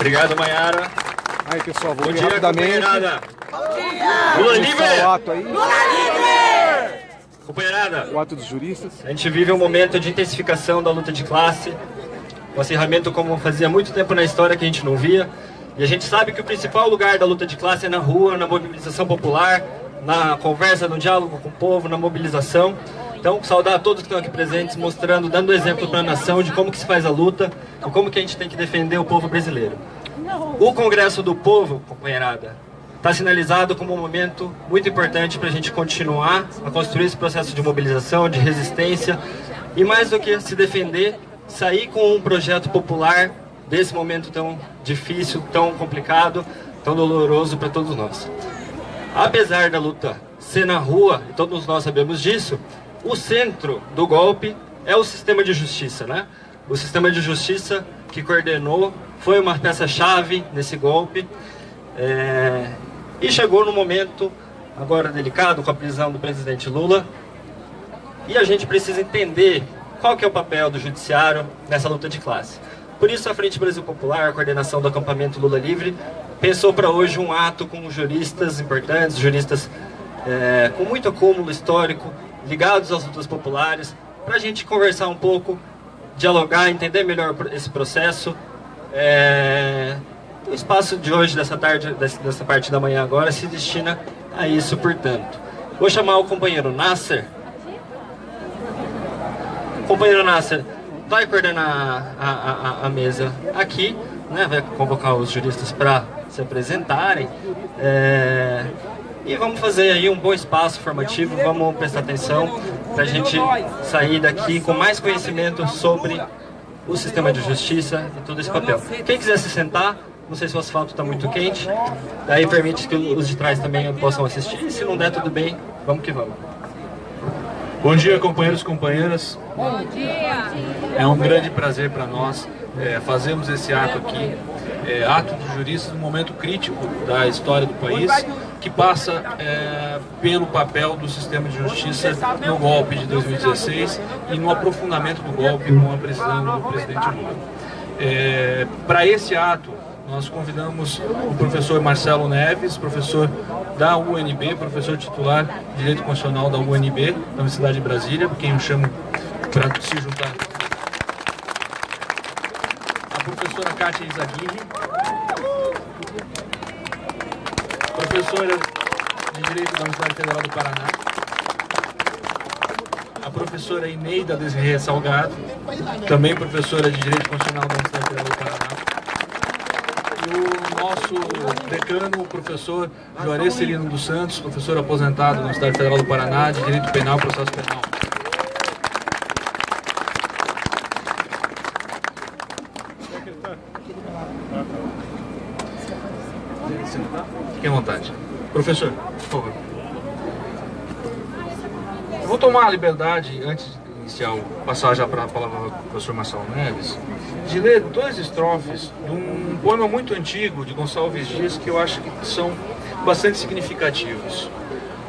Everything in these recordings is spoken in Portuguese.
Obrigado, Maiara. Aí, pessoal, vou Bom ir dia, rapidamente. companheirada. Lula livre! O ato aí, Companheirada, o ato dos juristas. a gente vive um momento de intensificação da luta de classe, um acirramento como fazia muito tempo na história que a gente não via. E a gente sabe que o principal lugar da luta de classe é na rua, na mobilização popular, na conversa, no diálogo com o povo, na mobilização. Então, saudar a todos que estão aqui presentes, mostrando, dando exemplo para a nação de como que se faz a luta e como que a gente tem que defender o povo brasileiro. O Congresso do Povo, companheirada, está sinalizado como um momento muito importante para a gente continuar a construir esse processo de mobilização, de resistência e, mais do que se defender, sair com um projeto popular desse momento tão difícil, tão complicado, tão doloroso para todos nós. Apesar da luta ser na rua, e todos nós sabemos disso, o centro do golpe é o sistema de justiça, né? O sistema de justiça que coordenou, foi uma peça-chave nesse golpe, e chegou no momento agora delicado com a prisão do presidente Lula, e a gente precisa entender qual que é o papel do judiciário nessa luta de classe. Por isso a Frente Brasil Popular, a coordenação do acampamento Lula Livre, pensou para hoje um ato com juristas importantes, juristas com muito acúmulo histórico, ligados às lutas populares, para a gente conversar um pouco, dialogar, entender melhor esse processo. O espaço de hoje, dessa tarde, dessa parte da manhã agora, se destina a isso, portanto. Vou chamar o companheiro Nasser. Companheiro Nasser, vai coordenar a mesa aqui, né? Vai convocar os juristas para se apresentarem. E vamos fazer aí um bom espaço formativo, vamos prestar atenção para a gente sair daqui com mais conhecimento sobre o sistema de justiça e todo esse papel. Quem quiser se sentar, não sei se o asfalto está muito quente, daí permite que os de trás também possam assistir, e se não der, tudo bem, vamos que vamos. Bom dia, companheiros e companheiras. Bom dia! É um grande prazer para nós fazermos esse ato aqui, ato de juristas, num momento crítico da história do país, que passa pelo papel do sistema de justiça no golpe de 2016 e no aprofundamento do golpe com a prisão do presidente Lula. Para esse ato, nós convidamos o professor Marcelo Neves, professor da UNB, professor titular de Direito Constitucional da UNB, da Universidade de Brasília, quem eu chamo para se juntar. A professora Kátia Izaguirre, professora de Direito da Universidade Federal do Paraná, a professora Ineida Desirê Salgado, também professora de Direito Constitucional da Universidade Federal do Paraná, e o nosso decano, o professor Juarez Celino dos Santos, professor aposentado da Universidade Federal do Paraná, de Direito Penal e Processo Penal. Fique à vontade. Professor, por favor. Eu vou tomar a liberdade, antes de iniciar, passar já para a palavra ao professor Marcelo Neves, de ler 2 estrofes de um poema muito antigo de Gonçalves Dias que eu acho que são bastante significativos.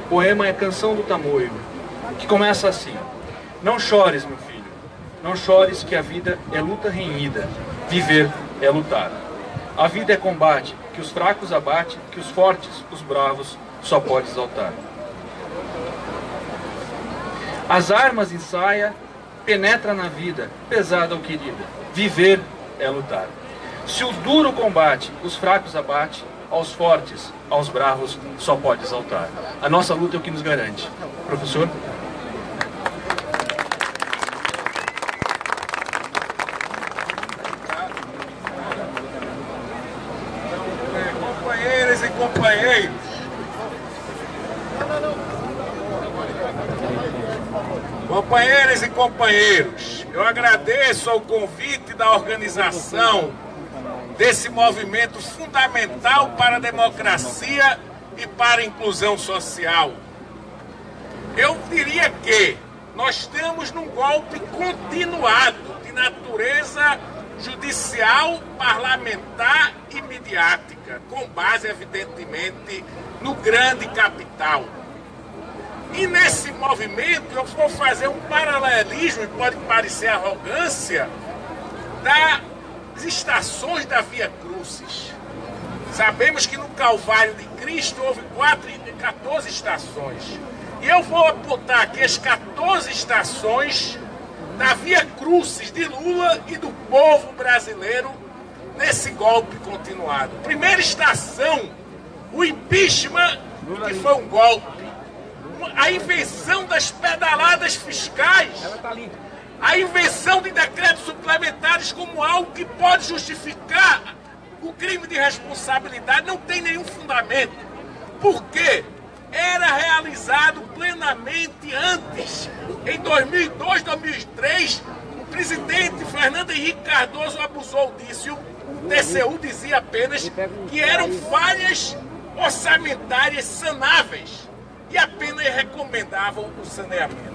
O poema é Canção do Tamoio, que começa assim: Não chores, meu filho, não chores, que a vida é luta renhida, viver é lutar. A vida é combate, que os fracos abate, que os fortes, os bravos, só pode exaltar. As armas ensaia, penetra na vida, pesada ou querida, viver é lutar. Se o duro combate, os fracos abate, aos fortes, aos bravos, só pode exaltar. A nossa luta é o que nos garante. Professor? Companheiras e companheiros, companheiras e companheiros, eu agradeço ao convite da organização desse movimento fundamental para a democracia e para a inclusão social. Eu diria que nós estamos num golpe continuado de natureza judicial, parlamentar e midiática, com base, evidentemente, no grande capital. E nesse movimento eu vou fazer um paralelismo, e pode parecer arrogância, da as estações da Via Crucis. Sabemos que no Calvário de Cristo houve 14 estações. E eu vou apontar aqui as 14 estações da Via Crucis de Lula e do povo brasileiro nesse golpe continuado. Primeira estação, o impeachment, que foi um golpe. A invenção das pedaladas fiscais. A invenção de decretos suplementares como algo que pode justificar o crime de responsabilidade não tem nenhum fundamento. Por quê? Era realizado plenamente antes. Em 2002, 2003, o presidente Fernando Henrique Cardoso abusou disso. O TCU dizia apenas que eram falhas orçamentárias sanáveis e apenas recomendavam o saneamento.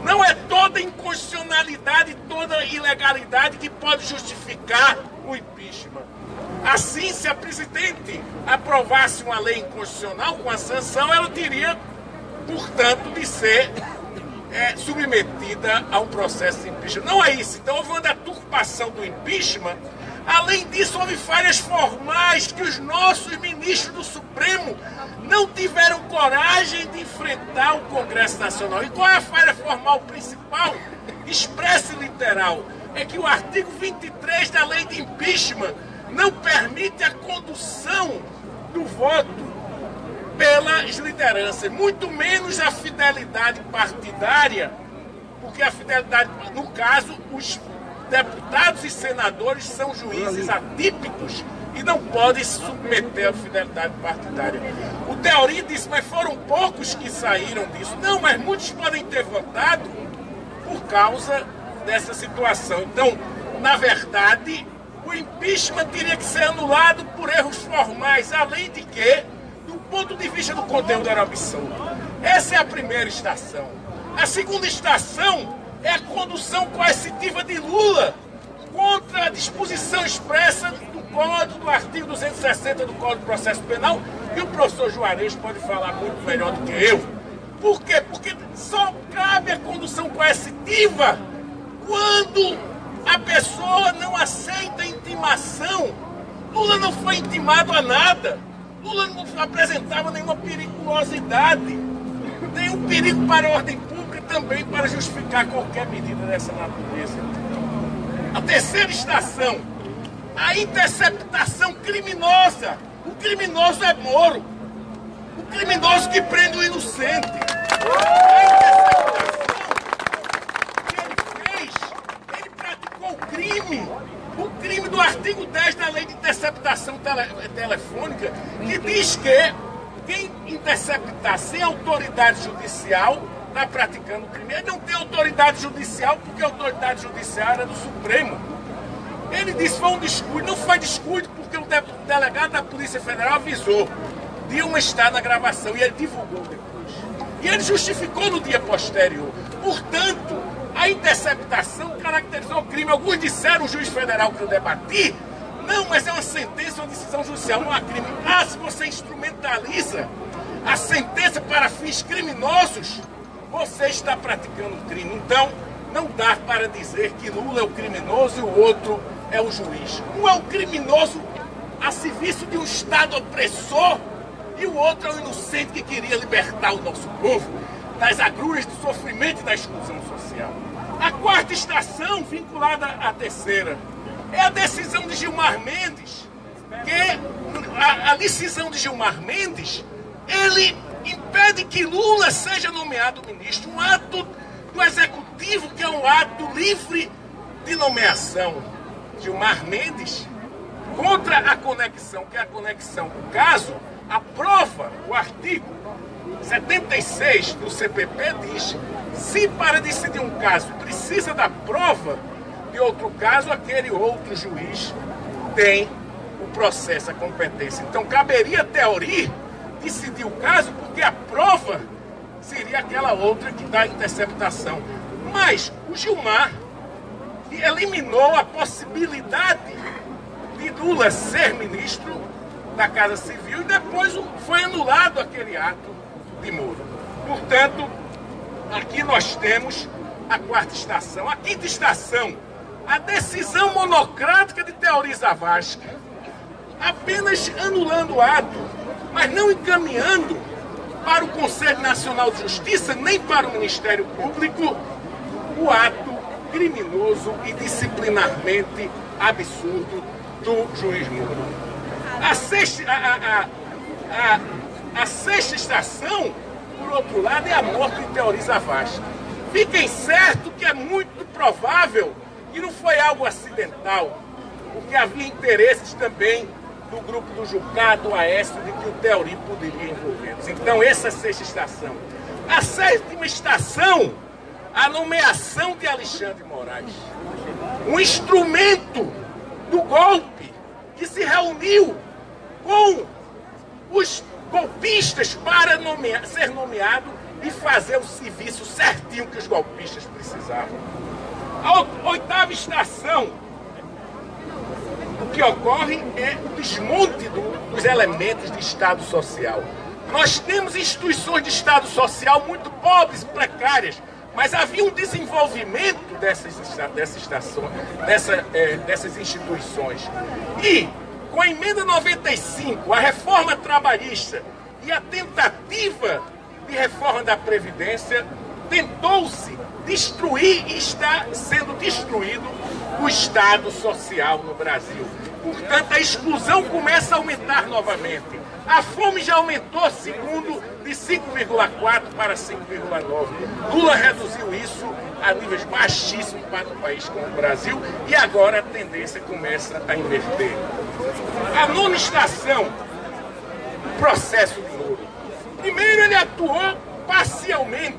Não é toda inconstitucionalidade, toda ilegalidade que pode justificar o impeachment. Assim, se a presidente aprovasse uma lei inconstitucional com a sanção, ela teria, portanto, de ser submetida a um processo de impeachment. Não é isso. Então, houve uma deturpação do impeachment. Além disso, houve falhas formais que os nossos ministros do Supremo não tiveram coragem de enfrentar o Congresso Nacional. E qual é a falha formal principal? Expressa e literal. É que o artigo 23 da lei de impeachment não permite a condução do voto pelas lideranças, muito menos a fidelidade partidária, porque a fidelidade, no caso, os deputados e senadores são juízes atípicos e não podem se submeter à fidelidade partidária. O Teori disse, mas foram poucos que saíram disso. Não, mas muitos podem ter votado por causa dessa situação. Então, na verdade, o impeachment teria que ser anulado por erros formais, além de que, do ponto de vista do conteúdo, era absurdo. Essa é a primeira estação. A segunda estação é a condução coercitiva de Lula contra a disposição expressa do Código, do artigo 260 do Código de Processo Penal, e o professor Juarez pode falar muito melhor do que eu. Por quê? Porque só cabe a condução coercitiva quando a pessoa não aceita a intimação. Lula não foi intimado a nada. Lula não apresentava nenhuma periculosidade, nenhum perigo para a ordem pública e também para justificar qualquer medida dessa natureza. A terceira estação, a interceptação criminosa. O criminoso é Moro. O criminoso que prende o inocente. A interceptação que ele fez, ele praticou o crime do artigo 10 da lei de interceptação telefônica, que diz que quem interceptar sem autoridade judicial está praticando crime. Ele não tem autoridade judicial porque a autoridade judicial era do Supremo. Ele disse que foi um descuido. Não foi descuido porque o delegado da Polícia Federal avisou. Dilma está na gravação e ele divulgou depois. E ele justificou no dia posterior. Portanto, a interceptação caracterizou o crime. Alguns disseram, o juiz federal que eu debati, não, mas é uma sentença ou decisão judicial, não há crime. Ah, se você instrumentaliza a sentença para fins criminosos, você está praticando crime. Então, não dá para dizer que Lula é o criminoso e o outro é o juiz. Um é o criminoso a serviço de um Estado opressor e o outro é o inocente que queria libertar o nosso povo das agruras do sofrimento e da exclusão social. A quarta estação, vinculada à terceira, é a decisão de Gilmar Mendes, que a decisão de Gilmar Mendes, ele impede que Lula seja nomeado ministro, um ato do Executivo que é um ato livre de nomeação. Gilmar Mendes, contra a conexão, que é a conexão do caso, aprova o artigo 76 do CPP, diz: se para decidir um caso precisa da prova de outro caso, aquele outro juiz tem o processo, a competência. Então caberia a Teori decidir o caso, porque a prova seria aquela outra que dá a interceptação. Mas o Gilmar eliminou a possibilidade de Lula ser ministro da Casa Civil e depois foi anulado aquele ato de Moro. Portanto, aqui nós temos a quarta estação. A quinta estação a decisão monocrática de Theori Zavascki, apenas anulando o ato, mas não encaminhando para o Conselho Nacional de Justiça, nem para o Ministério Público, o ato criminoso e disciplinarmente absurdo do juiz Moro. A sexta estação, por outro lado, é a morte de Theori Zavascki. Fiquem certos que é muito provável que não foi algo acidental, porque havia interesses também do grupo do Jucá, do Aécio, de que o Theori poderia envolvê-los. Então, essa é a sexta estação. A sétima estação, a nomeação de Alexandre Moraes. Um instrumento do golpe que se reuniu com os golpistas para ser nomeado e fazer o serviço certinho que os golpistas precisavam. A oitava estação, o que ocorre é o desmonte dos elementos de Estado Social. Nós temos instituições de Estado Social muito pobres e precárias, mas havia um desenvolvimento dessas instituições. E, com a emenda 95, a reforma trabalhista e a tentativa de reforma da Previdência, tentou-se destruir e está sendo destruído o Estado Social no Brasil. Portanto, a exclusão começa a aumentar novamente. A fome já aumentou, segundo, de 5,4 para 5,9. Lula reduziu isso a níveis baixíssimos para um país como o Brasil e agora a tendência começa a inverter. A nona estação, o processo de Moro. Primeiro, ele atuou parcialmente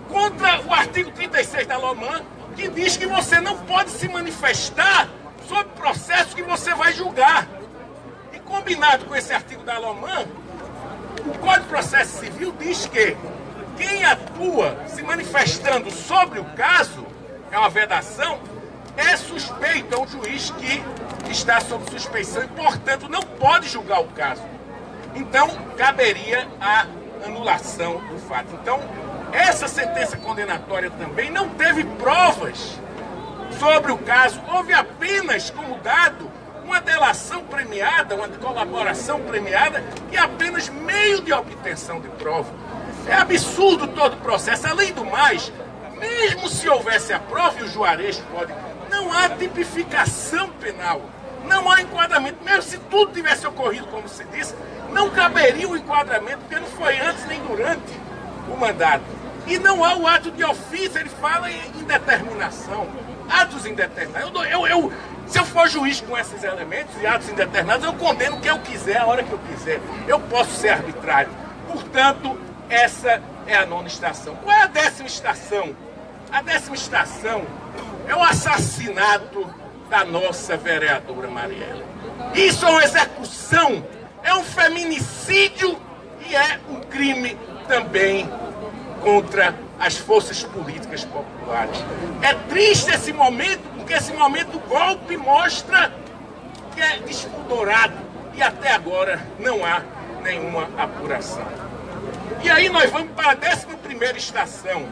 contra o artigo 36 da LOMAN, que diz que você não pode se manifestar sobre processo que você vai julgar. E combinado com esse artigo da LOMAN, o Código de Processo Civil diz que quem atua se manifestando sobre o caso, é uma vedação, é suspeito, é um juiz que está sob suspeição e, portanto, não pode julgar o caso. Então, caberia a anulação do fato. Então, essa sentença condenatória também não teve provas sobre o caso. Houve apenas como dado uma delação premiada, uma colaboração premiada, que é apenas meio de obtenção de prova. É absurdo todo o processo. Além do mais, mesmo se houvesse a prova, e o Juarez pode, não há tipificação penal, não há enquadramento. Mesmo se tudo tivesse ocorrido, como se disse, não caberia o enquadramento, porque não foi antes nem durante o mandato. E não há o ato de ofício, ele fala em indeterminação, atos indeterminados. Se eu for juiz com esses elementos e atos indeterminados, eu condeno o que eu quiser, a hora que eu quiser. Eu posso ser arbitrário. Portanto, essa é a nona estação. Qual é a décima estação? A décima estação é o assassinato da nossa vereadora Marielle. Isso é uma execução, é um feminicídio e é um crime também contra as forças políticas populares. É triste esse momento, porque esse momento do golpe mostra que é despudorado e até agora não há nenhuma apuração. E aí nós vamos para a 11ª estação,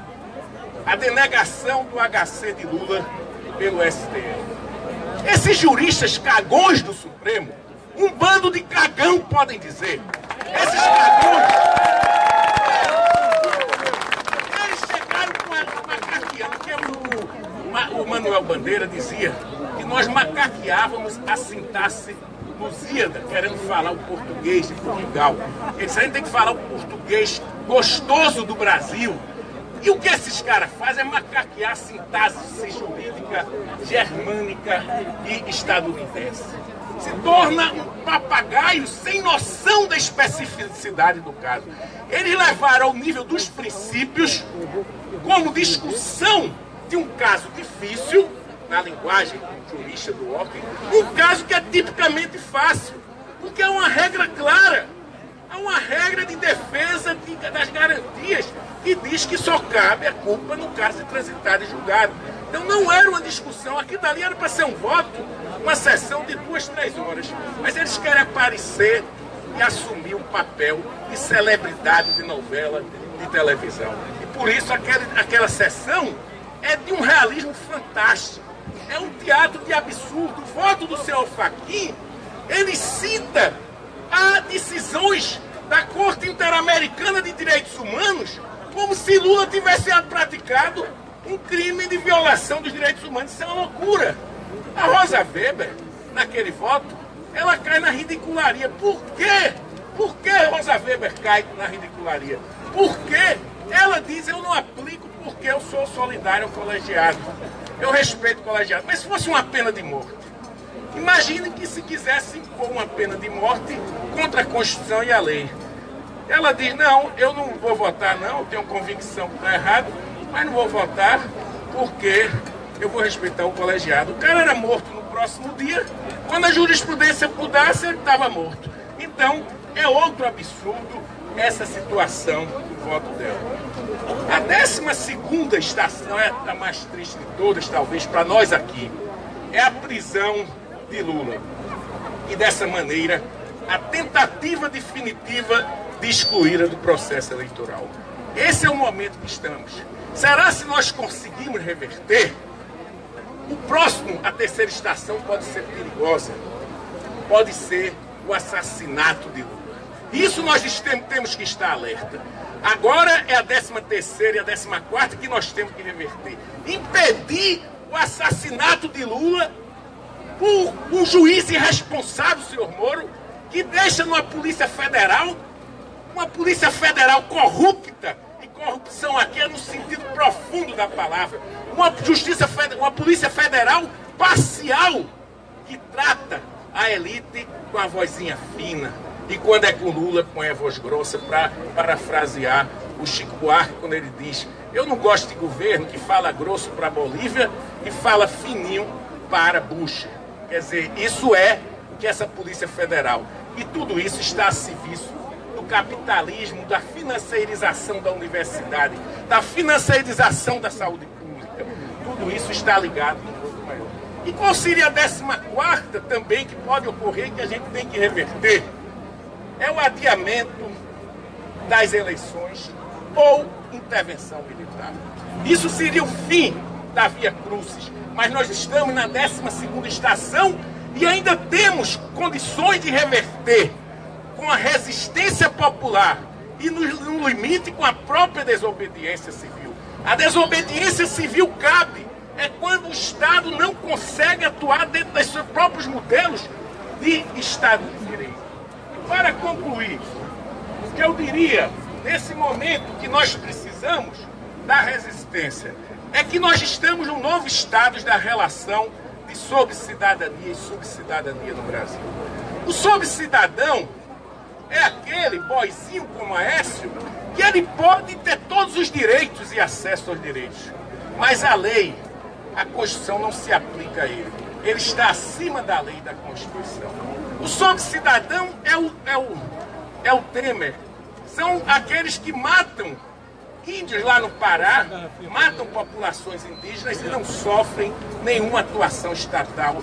a denegação do HC de Lula pelo STF. Esses juristas cagões do Supremo, um bando de cagão, podem dizer. Esses cagões, eles chegaram macaqueando, que o Manuel Bandeira dizia que nós macaqueávamos a sintaxe Lusíada, querendo falar o português de Portugal. Eles ainda tem que falar o português gostoso do Brasil. E o que esses caras fazem é macaquear a sintaxe jurídica germânica e estadunidense. Se torna um papagaio sem noção da especificidade do caso. Eles levaram ao nível dos princípios como discussão de um caso difícil, na linguagem jurista do Ockham, um caso que é tipicamente fácil, porque é uma regra clara, é uma regra de defesa das garantias que diz que só cabe a culpa no caso de transitado e julgado. Então não era uma discussão, aqui dali era para ser um voto, uma sessão de 2, 3 horas, mas eles querem aparecer e assumir um papel de celebridade de novela de televisão. E por isso aquela sessão é de um realismo fantástico. É um teatro de absurdo. O voto do senhor Fachin, ele cita as decisões da Corte Interamericana de Direitos Humanos como se Lula tivesse praticado um crime de violação dos direitos humanos. Isso é uma loucura. A Rosa Weber, naquele voto, ela cai na ridicularia. Por quê? Por que Rosa Weber cai na ridicularia? Porque ela diz: eu não aplico porque eu sou solidário ao colegiado. Eu respeito o colegiado. Mas se fosse uma pena de morte, imagine que se quisesse impor uma pena de morte contra a Constituição e a lei. Ela diz: não, eu não vou votar não, eu tenho convicção que está errado, mas não vou votar porque eu vou respeitar o colegiado. O cara era morto no próximo dia, quando a jurisprudência mudasse, ele estava morto. Então, é outro absurdo essa situação do voto dela. A 12ª estação é a mais triste de todas, talvez, para nós aqui. É a prisão de Lula. E dessa maneira, a tentativa definitiva de excluí-la do processo eleitoral. Esse é o momento que estamos. Será se nós conseguimos reverter? O próximo, a 3ª estação, pode ser perigosa. Pode ser o assassinato de Lula. Isso nós temos que estar alerta. Agora é a 13ª e a 14ª que nós temos que reverter. Impedir o assassinato de Lula por um juiz irresponsável, senhor Moro, que deixa uma polícia federal corrupta, e corrupção aqui é no sentido profundo da palavra, uma polícia federal parcial, que trata a elite com a vozinha fina, e quando é com Lula, com a voz grossa, para parafrasear o Chico Buarque, quando ele diz: eu não gosto de governo que fala grosso para a Bolívia e fala fininho para Bush. Quer dizer, isso é o que essa Polícia Federal. E tudo isso está a serviço do capitalismo, da financeirização da universidade, da financeirização da saúde pública. Tudo isso está ligado no outro maior. E qual seria a 14ª também que pode ocorrer, que a gente tem que reverter? É o adiamento das eleições ou intervenção militar. Isso seria o fim da Via Crucis, mas nós estamos na 12ª estação e ainda temos condições de reverter com a resistência popular e no limite com a própria desobediência civil. A desobediência civil cabe quando o Estado não consegue atuar dentro dos seus próprios modelos de Estado de Direito. Para concluir, o que eu diria, nesse momento que nós precisamos da resistência, é que nós estamos num novo estágio da relação de sob-cidadania e subcidadania no Brasil. O sob-cidadão é aquele boizinho como Aécio, que ele pode ter todos os direitos e acesso aos direitos, mas a lei, a Constituição não se aplica a ele. Ele está acima da lei e da Constituição. O sob-cidadão é o Temer. São aqueles que matam índios lá no Pará, matam populações indígenas e não sofrem nenhuma atuação estatal.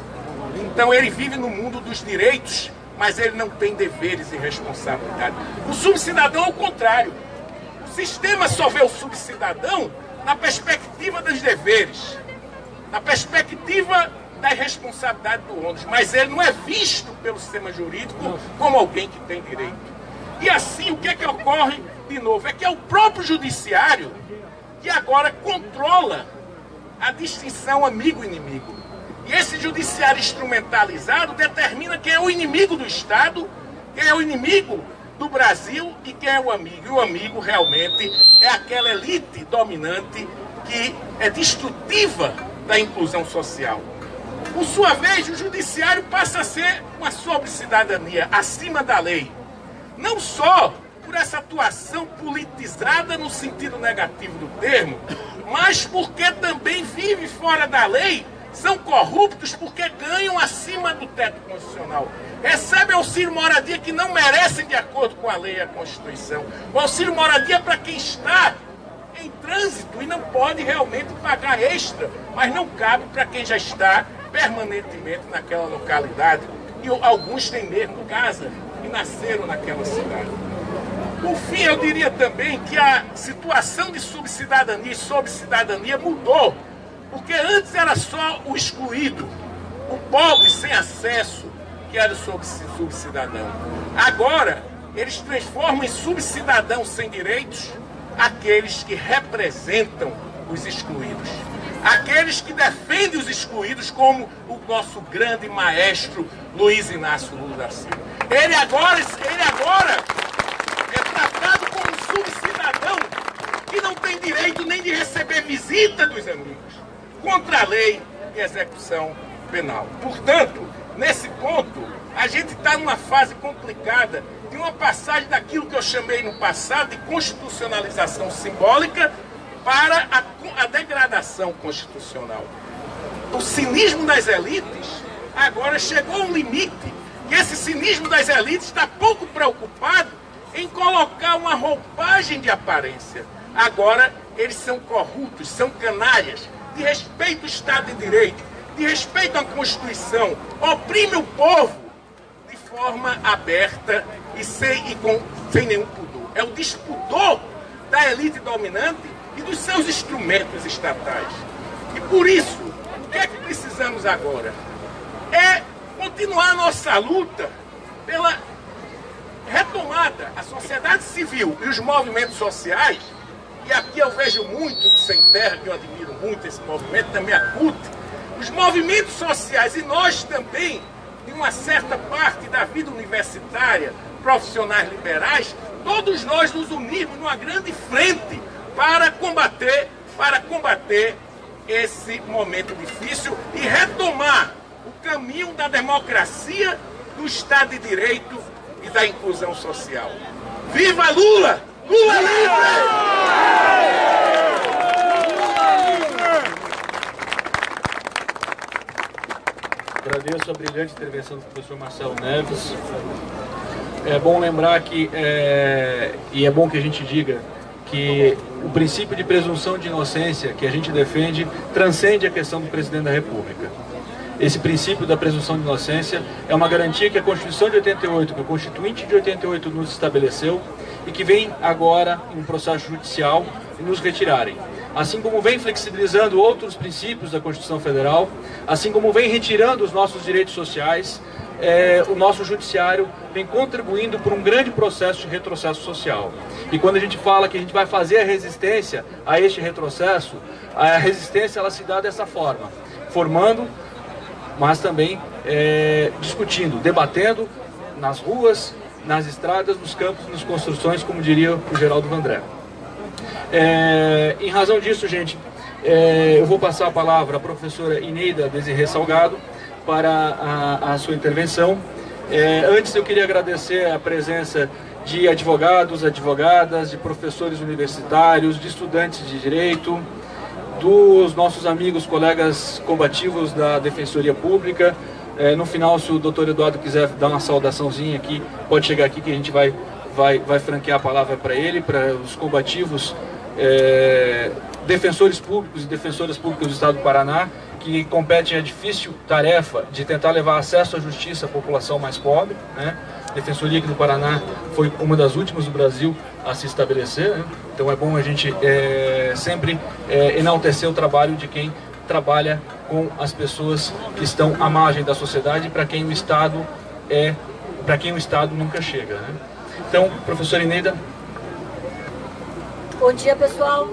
Então ele vive no mundo dos direitos, mas ele não tem deveres e responsabilidade. O subcidadão é o contrário. O sistema só vê o subcidadão na perspectiva dos deveres, na perspectiva da responsabilidade do ônus, mas ele não é visto pelo sistema jurídico como alguém que tem direito. E assim, o que é que ocorre de novo? É que é o próprio judiciário que agora controla a distinção amigo-inimigo. E esse judiciário instrumentalizado determina quem é o inimigo do Estado, quem é o inimigo do Brasil e quem é o amigo. E o amigo realmente é aquela elite dominante que é destrutiva da inclusão social. Por sua vez, o judiciário passa a ser uma sobre-cidadania, acima da lei. Não só por essa atuação politizada no sentido negativo do termo, mas porque também vive fora da lei, são corruptos porque ganham acima do teto constitucional. Recebem auxílio moradia que não merecem de acordo com a lei e a Constituição. O auxílio moradia é para quem está em trânsito e não pode realmente pagar extra, mas não cabe para quem já está permanentemente naquela localidade. E alguns têm mesmo casa e nasceram naquela cidade. Por fim, eu diria também que a situação de subcidadania e sob-cidadania mudou Porque antes era só o excluído, o pobre sem acesso, que era o subcidadão. Agora, eles transformam em subcidadão sem direitos aqueles que representam os excluídos. Aqueles que defendem os excluídos, como o nosso grande maestro Luiz Inácio Lula da Silva. Ele agora é tratado como subcidadão que não tem direito nem de receber visita dos amigos, contra a lei e execução penal. Portanto, nesse ponto, a gente está numa fase complicada de uma passagem daquilo que eu chamei no passado de constitucionalização simbólica para a degradação constitucional. O cinismo das elites agora chegou a um limite, e esse cinismo das elites está pouco preocupado em colocar uma roupagem de aparência. Agora eles são corruptos, são canalhas, de respeito ao Estado de Direito, de respeito à Constituição, oprime o povo de forma aberta e sem nenhum pudor. É o despudor da elite dominante e dos seus instrumentos estatais. E por isso, o que é que precisamos agora? É continuar a nossa luta pela retomada. A sociedade civil e os movimentos sociais, e aqui eu vejo muito do Sem Terra, que eu admiro muito esse movimento, também a CUT, os movimentos sociais e nós também, de uma certa parte da vida universitária, profissionais liberais, todos nós nos unimos numa grande frente para combater esse momento difícil e retomar o caminho da democracia, do Estado de Direito e da inclusão social. Viva Lula! Lula livre! Agradeço a brilhante intervenção do professor Marcelo Neves. É bom lembrar que, e é bom que a gente diga, que o princípio de presunção de inocência que a gente defende transcende a questão do presidente da República. Esse princípio da presunção de inocência é uma garantia que a Constituição de 88, que o Constituinte de 88 nos estabeleceu e que vem agora em um processo judicial nos retirarem. Assim como vem flexibilizando outros princípios da Constituição Federal, assim como vem retirando os nossos direitos sociais, o nosso judiciário vem contribuindo por um grande processo de retrocesso social. E quando a gente fala que a gente vai fazer a resistência a este retrocesso, a resistência ela se dá dessa forma, formando, mas também discutindo, debatendo nas ruas, nas estradas, nos campos, nas construções, como diria o Geraldo Vandré. Em razão disso, gente, eu vou passar a palavra à professora Ineida Desirê Salgado para a sua intervenção. Antes eu queria agradecer a presença de advogados, advogadas, de professores universitários, de estudantes de direito, dos nossos amigos, colegas combativos da Defensoria Pública. No final, se o doutor Eduardo quiser dar uma saudaçãozinha aqui, pode chegar aqui que a gente vai franquear a palavra para ele, para os combativos defensores públicos e defensoras públicas do Estado do Paraná, que competem a difícil tarefa de tentar levar acesso à justiça à população mais pobre, né? A Defensoria aqui no Paraná foi uma das últimas do Brasil a se estabelecer, né? Então é bom a gente sempre enaltecer o trabalho de quem trabalha com as pessoas que estão à margem da sociedade, para quem o Estado nunca chega, né? Então, professora Ineida. Bom dia, pessoal.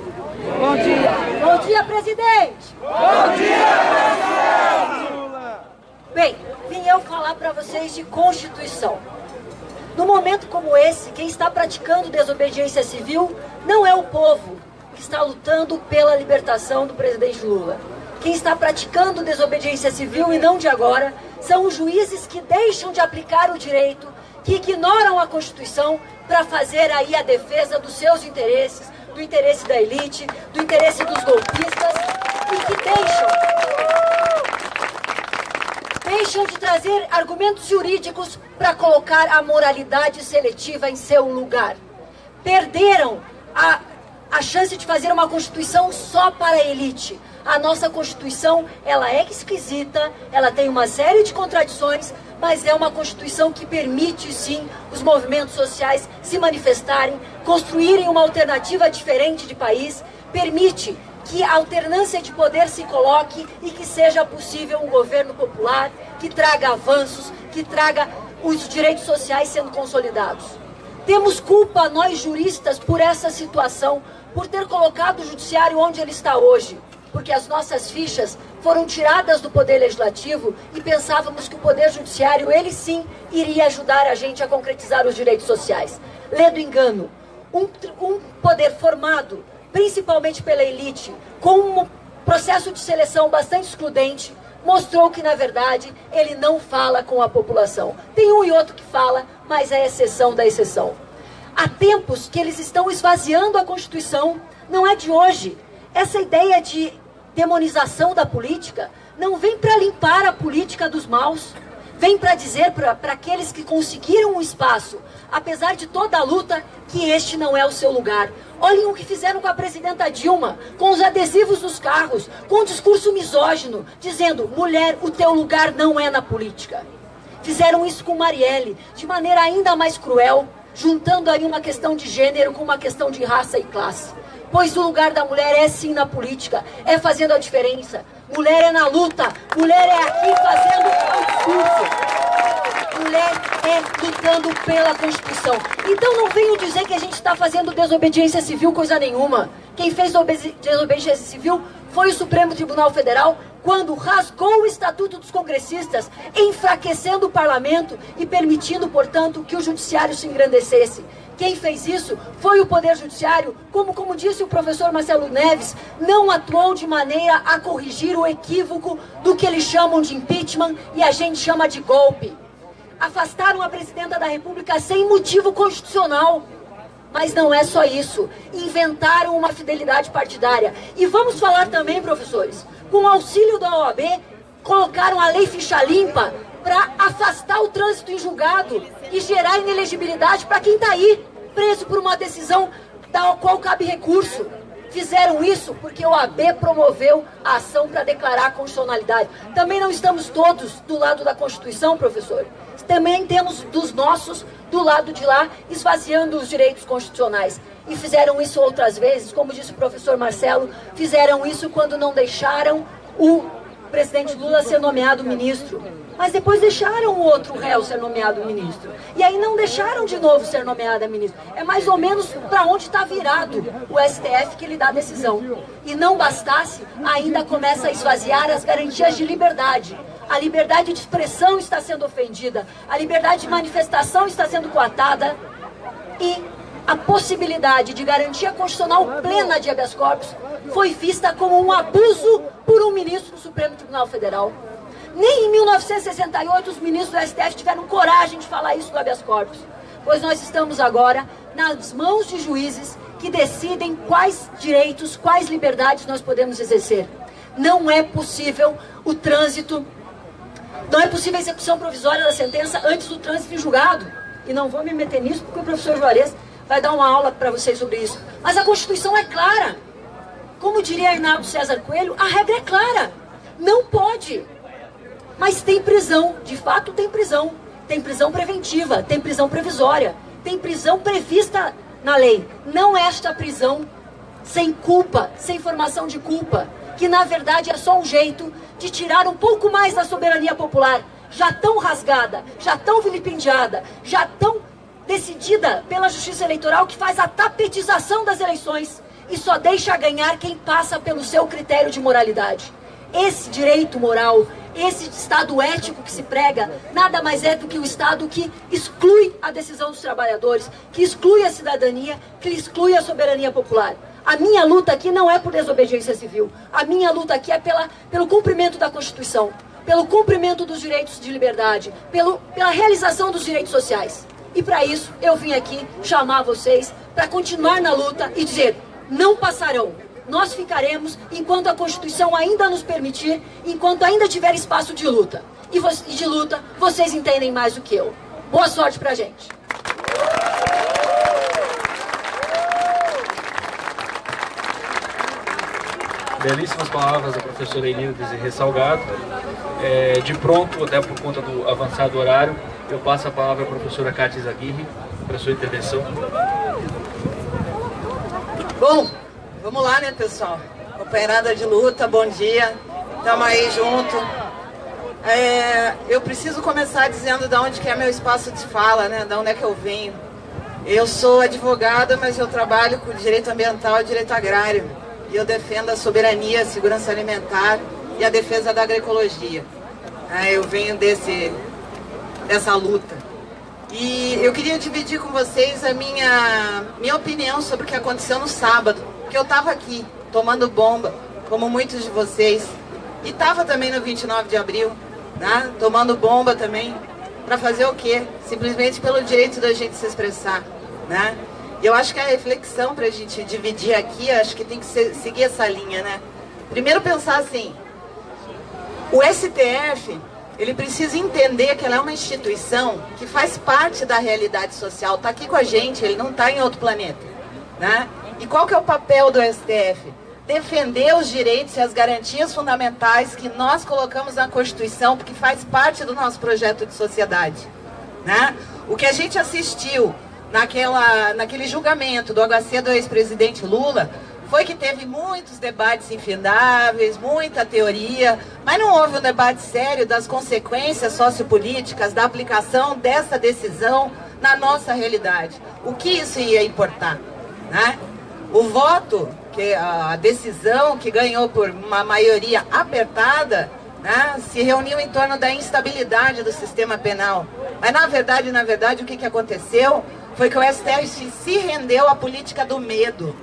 Bom dia. Bom dia, presidente. Bom dia, presidente. Bem, vim eu falar para vocês de Constituição. Num momento como esse, quem está praticando desobediência civil não é o povo que está lutando pela libertação do presidente Lula. Quem está praticando desobediência civil, e não de agora, são os juízes que deixam de aplicar o direito, que ignoram a Constituição para fazer aí a defesa dos seus interesses, do interesse da elite, do interesse dos golpistas, e que deixam de trazer argumentos jurídicos para colocar a moralidade seletiva em seu lugar. Perderam a chance de fazer uma Constituição só para a elite. A nossa Constituição, ela é esquisita, ela tem uma série de contradições, mas é uma Constituição que permite, sim, os movimentos sociais se manifestarem, construírem uma alternativa diferente de país, permite que a alternância de poder se coloque e que seja possível um governo popular que traga avanços, que traga os direitos sociais sendo consolidados. Temos culpa, nós juristas, por essa situação, por ter colocado o judiciário onde ele está hoje, porque as nossas fichas foram tiradas do poder legislativo e pensávamos que o poder judiciário, ele sim, iria ajudar a gente a concretizar os direitos sociais. Lê do engano, um poder formado principalmente pela elite, com um processo de seleção bastante excludente, mostrou que, na verdade, ele não fala com a população. Tem um e outro que fala, mas é exceção da exceção. Há tempos que eles estão esvaziando a Constituição, não é de hoje. Essa ideia de demonização da política não vem para limpar a política dos maus, vem para dizer para aqueles que conseguiram um espaço, apesar de toda a luta, que este não é o seu lugar. Olhem o que fizeram com a presidenta Dilma, com os adesivos nos carros, com o discurso misógino, dizendo: mulher, o teu lugar não é na política. Fizeram isso com Marielle, de maneira ainda mais cruel, juntando aí uma questão de gênero com uma questão de raça e classe. Pois o lugar da mulher é sim na política, é fazendo a diferença. Mulher é na luta, mulher é aqui fazendo o discurso. Mulher é lutando pela Constituição. Então não venham dizer que a gente está fazendo desobediência civil, coisa nenhuma. Quem fez desobediência civil foi o Supremo Tribunal Federal, quando rasgou o Estatuto dos Congressistas, enfraquecendo o parlamento e permitindo, portanto, que o judiciário se engrandecesse. Quem fez isso foi o Poder Judiciário, como disse o professor Marcelo Neves, não atuou de maneira a corrigir o equívoco do que eles chamam de impeachment e a gente chama de golpe. Afastaram a presidenta da República sem motivo constitucional. Mas não é só isso. Inventaram uma fidelidade partidária. E vamos falar também, professores, com o auxílio da OAB, colocaram a lei ficha limpa para afastar o trânsito em julgado e gerar inelegibilidade para quem está aí, preso por uma decisão da qual cabe recurso. Fizeram isso porque a OAB promoveu a ação para declarar a constitucionalidade. Também não estamos todos do lado da Constituição, professor. Também temos dos nossos do lado de lá, esvaziando os direitos constitucionais. E fizeram isso outras vezes, como disse o professor Marcelo, fizeram isso quando não deixaram o presidente Lula ser nomeado ministro. Mas depois deixaram o outro réu ser nomeado ministro. E aí não deixaram de novo ser nomeada ministro. É mais ou menos para onde está virado o STF que ele dá a decisão. E não bastasse, ainda começa a esvaziar as garantias de liberdade. A liberdade de expressão está sendo ofendida, a liberdade de manifestação está sendo coartada e a possibilidade de garantia constitucional plena de habeas corpus foi vista como um abuso por um ministro do Supremo Tribunal Federal. Nem em 1968 os ministros do STF tiveram coragem de falar isso do habeas corpus, pois nós estamos agora nas mãos de juízes que decidem quais direitos, quais liberdades nós podemos exercer. Não é possível o trânsito. Não é possível a execução provisória da sentença antes do trânsito em julgado. E não vou me meter nisso porque o professor Juarez vai dar uma aula para vocês sobre isso. Mas a Constituição é clara. Como diria Arnaldo César Coelho, a regra é clara. Não pode. Mas tem prisão. De fato tem prisão. Tem prisão preventiva, tem prisão provisória. Tem prisão prevista na lei. Não esta prisão sem culpa, sem formação de culpa, que na verdade é só um jeito de tirar um pouco mais da soberania popular, já tão rasgada, já tão vilipendiada, já tão decidida pela justiça eleitoral, que faz a tapetização das eleições e só deixa ganhar quem passa pelo seu critério de moralidade. Esse direito moral, esse Estado ético que se prega, nada mais é do que o Estado que exclui a decisão dos trabalhadores, que exclui a cidadania, que exclui a soberania popular. A minha luta aqui não é por desobediência civil. A minha luta aqui é pelo cumprimento da Constituição, pelo cumprimento dos direitos de liberdade, pela realização dos direitos sociais. E para isso eu vim aqui chamar vocês para continuar na luta e dizer: não passarão. Nós ficaremos enquanto a Constituição ainda nos permitir, enquanto ainda tiver espaço de luta. E de luta, vocês entendem mais do que eu. Boa sorte pra gente. Belíssimas palavras da professora Elina Desirê Salgado. De pronto, até por conta do avançado horário, eu passo a palavra à professora Cátia Zaguirre para sua intervenção. Bom, vamos lá, né, pessoal? companheirada de luta, bom dia. Estamos aí junto. Eu preciso começar dizendo de onde que é meu espaço de fala, né? De onde é que eu venho. Eu sou advogada, mas eu trabalho com direito ambiental e direito agrário. E eu defendo a soberania, a segurança alimentar e a defesa da agroecologia. Eu venho dessa luta. E eu queria dividir com vocês a minha opinião sobre o que aconteceu no sábado. Porque eu estava aqui, tomando bomba, como muitos de vocês. E estava também no 29 de abril, né? Tomando bomba também. Para fazer o quê? Simplesmente pelo direito da gente se expressar, né? E eu acho que a reflexão para a gente dividir aqui, acho que tem que seguir essa linha, né? Primeiro pensar assim, o STF, ele precisa entender que ela é uma instituição que faz parte da realidade social, está aqui com a gente, ele não está em outro planeta, né? E qual que é o papel do STF? Defender os direitos e as garantias fundamentais que nós colocamos na Constituição, porque faz parte do nosso projeto de sociedade, né? O que a gente assistiu naquele julgamento do HC do ex-presidente Lula foi que teve muitos debates infindáveis, muita teoria, mas não houve um debate sério das consequências sociopolíticas da aplicação dessa decisão na nossa realidade. O que isso ia importar, né? O voto, a decisão que ganhou por uma maioria apertada, né, se reuniu em torno da instabilidade do sistema penal. Mas na verdade, o que aconteceu foi que o STF se rendeu à política do medo.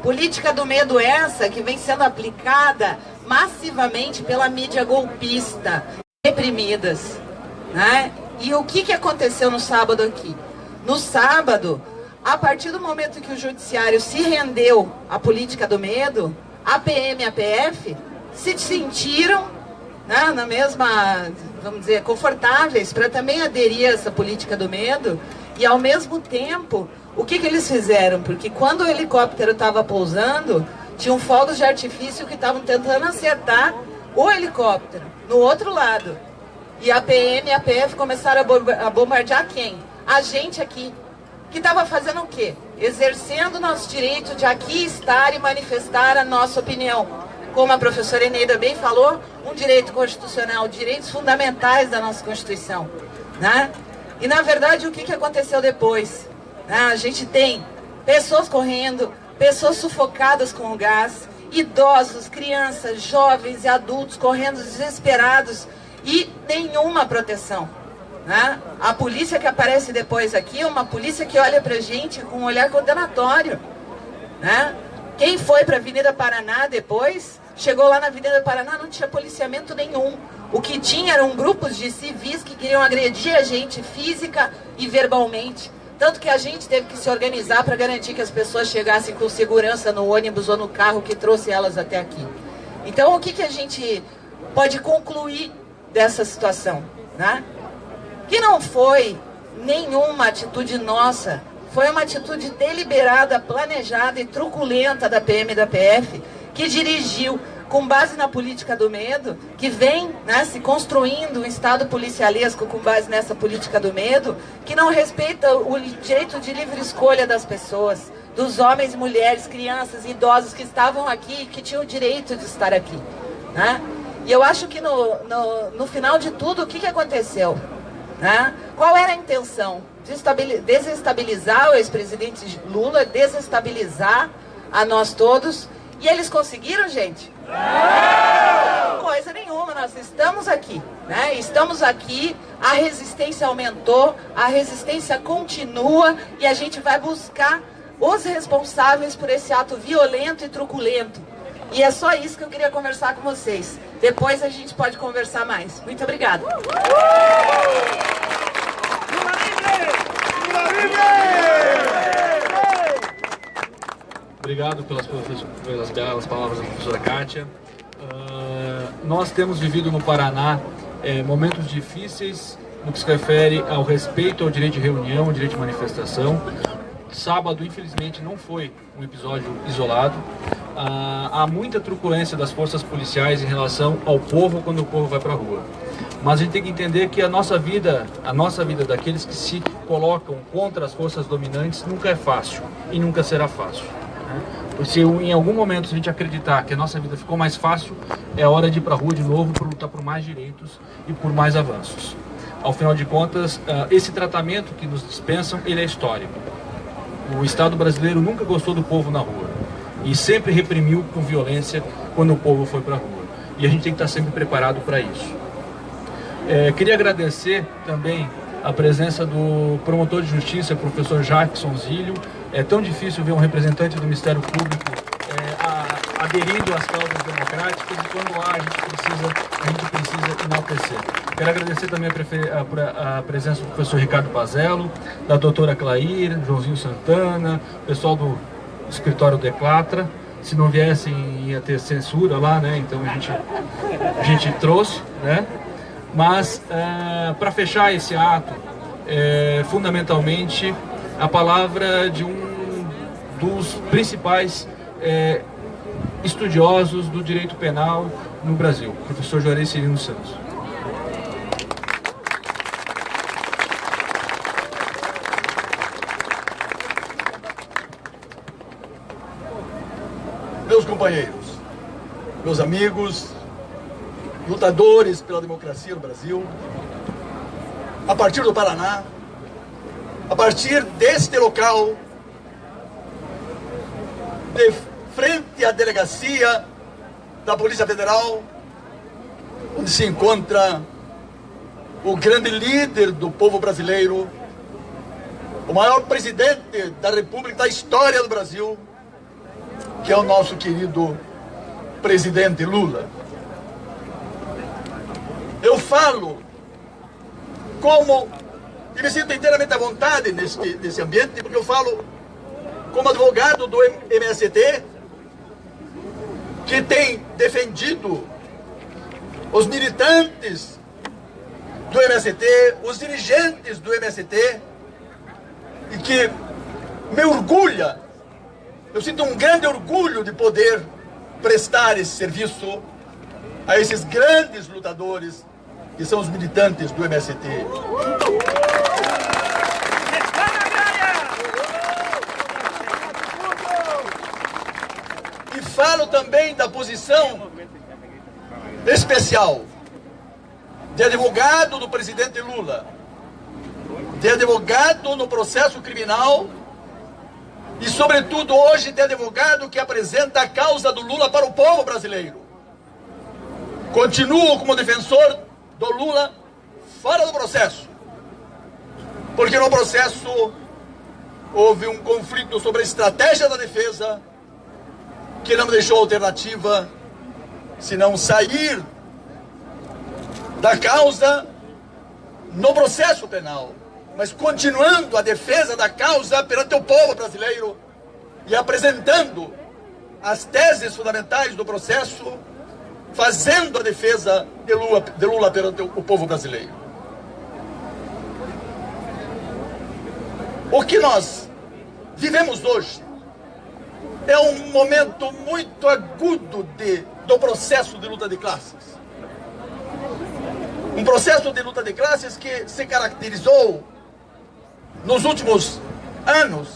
Política do medo essa que vem sendo aplicada massivamente pela mídia golpista, reprimidas, né? E o que aconteceu no sábado aqui? No sábado, a partir do momento que o judiciário se rendeu à política do medo, a PM e a PF se sentiram, né, na mesma, vamos dizer, confortáveis para também aderir a essa política do medo. E ao mesmo tempo, o que eles fizeram? Porque quando o helicóptero estava pousando, tinham fogos de artifício que estavam tentando acertar o helicóptero no outro lado. E a PM e a PF começaram a bombardear quem? A gente aqui, que estava fazendo o quê? Exercendo o nosso direito de aqui estar e manifestar a nossa opinião. Como a professora Eneida bem falou, um direito constitucional, direitos fundamentais da nossa Constituição, né? E na verdade, o que aconteceu depois? A gente tem pessoas correndo, pessoas sufocadas com o gás, idosos, crianças, jovens e adultos correndo desesperados e nenhuma proteção, né? A polícia que aparece depois aqui é uma polícia que olha pra gente com um olhar condenatório, né? Quem foi para a Avenida Paraná depois, chegou lá na Avenida Paraná, não tinha policiamento nenhum. O que tinha eram grupos de civis que queriam agredir a gente física e verbalmente. Tanto que a gente teve que se organizar para garantir que as pessoas chegassem com segurança no ônibus ou no carro que trouxe elas até aqui. Então, o que a gente pode concluir dessa situação, né? Que não foi nenhuma atitude nossa, foi uma atitude deliberada, planejada e truculenta da PM e da PF, que dirigiu com base na política do medo, que vem, né, se construindo um Estado policialesco com base nessa política do medo, que não respeita o direito de livre escolha das pessoas, dos homens, mulheres, crianças e idosos que estavam aqui, que tinham o direito de estar aqui, né? E eu acho que no final de tudo, o que aconteceu? Né? Qual era a intenção? Desestabilizar o ex-presidente Lula, desestabilizar a nós todos. E eles conseguiram, gente? Não! Coisa nenhuma, nós estamos aqui, né? Estamos aqui, a resistência aumentou, a resistência continua e a gente vai buscar os responsáveis por esse ato violento e truculento. E é só isso que eu queria conversar com vocês. Depois a gente pode conversar mais. Muito obrigada. Obrigado pelas belas palavras da professora Kátia. Nós temos vivido no Paraná momentos difíceis no que se refere ao respeito ao direito de reunião, ao direito de manifestação. Sábado, infelizmente, não foi um episódio isolado. Há muita truculência das forças policiais em relação ao povo quando o povo vai para a rua. Mas a gente tem que entender que a nossa vida daqueles que se colocam contra as forças dominantes nunca é fácil e nunca será fácil. Se em algum momento a gente acreditar que a nossa vida ficou mais fácil, é hora de ir para a rua de novo para lutar por mais direitos e por mais avanços. Ao final de contas, esse tratamento que nos dispensam, ele é histórico. O Estado brasileiro nunca gostou do povo na rua e sempre reprimiu com violência quando o povo foi para a rua. E a gente tem que estar sempre preparado para isso. Queria agradecer também a presença do promotor de justiça, professor Jackson Zílio. É tão difícil ver um representante do Ministério Público aderindo às causas democráticas, e quando há, a gente precisa enaltecer. Quero agradecer também a presença do professor Ricardo Pazello, da doutora Clair, Joãozinho Santana, pessoal do escritório Declatra. Se não viessem, ia ter censura lá, né? Então a gente trouxe, né? Mas, para fechar esse ato, fundamentalmente, a palavra de um dos principais estudiosos do direito penal no Brasil, o professor Juarez Cirino Santos. Meus companheiros, meus amigos, lutadores pela democracia no Brasil, a partir do Paraná, a partir deste local, de frente à delegacia da Polícia Federal, onde se encontra o grande líder do povo brasileiro, o maior presidente da República da história do Brasil, que é o nosso querido presidente Lula. Eu falo e me sinto inteiramente à vontade nesse ambiente, porque eu falo como advogado do MST, que tem defendido os militantes do MST, os dirigentes do MST, e que me orgulha, eu sinto um grande orgulho de poder prestar esse serviço a esses grandes lutadores que são os militantes do MST. E falo também da posição especial de advogado do presidente Lula, de advogado no processo criminal e, sobretudo, hoje de advogado que apresenta a causa do Lula para o povo brasileiro. Continuo como defensor do Lula fora do processo, porque no processo houve um conflito sobre a estratégia da defesa que não me deixou alternativa senão sair da causa no processo penal, mas continuando a defesa da causa perante o povo brasileiro e apresentando as teses fundamentais do processo, fazendo a defesa de Lula perante o povo brasileiro. O que nós vivemos hoje é um momento muito agudo do processo de luta de classes. Um processo de luta de classes que se caracterizou nos últimos anos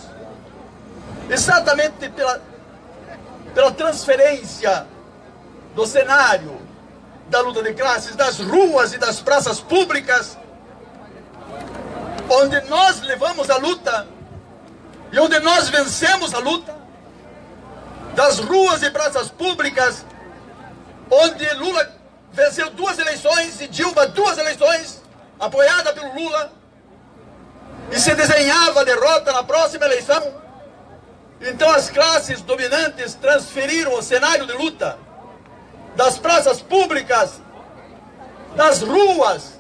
exatamente pela transferência do cenário da luta de classes das ruas e das praças públicas, onde nós levamos a luta e onde nós vencemos a luta, das ruas e praças públicas, onde Lula venceu 2 eleições e Dilma 2 eleições, apoiada pelo Lula, e se desenhava a derrota na próxima eleição. Então as classes dominantes transferiram o cenário de luta das praças públicas, das ruas,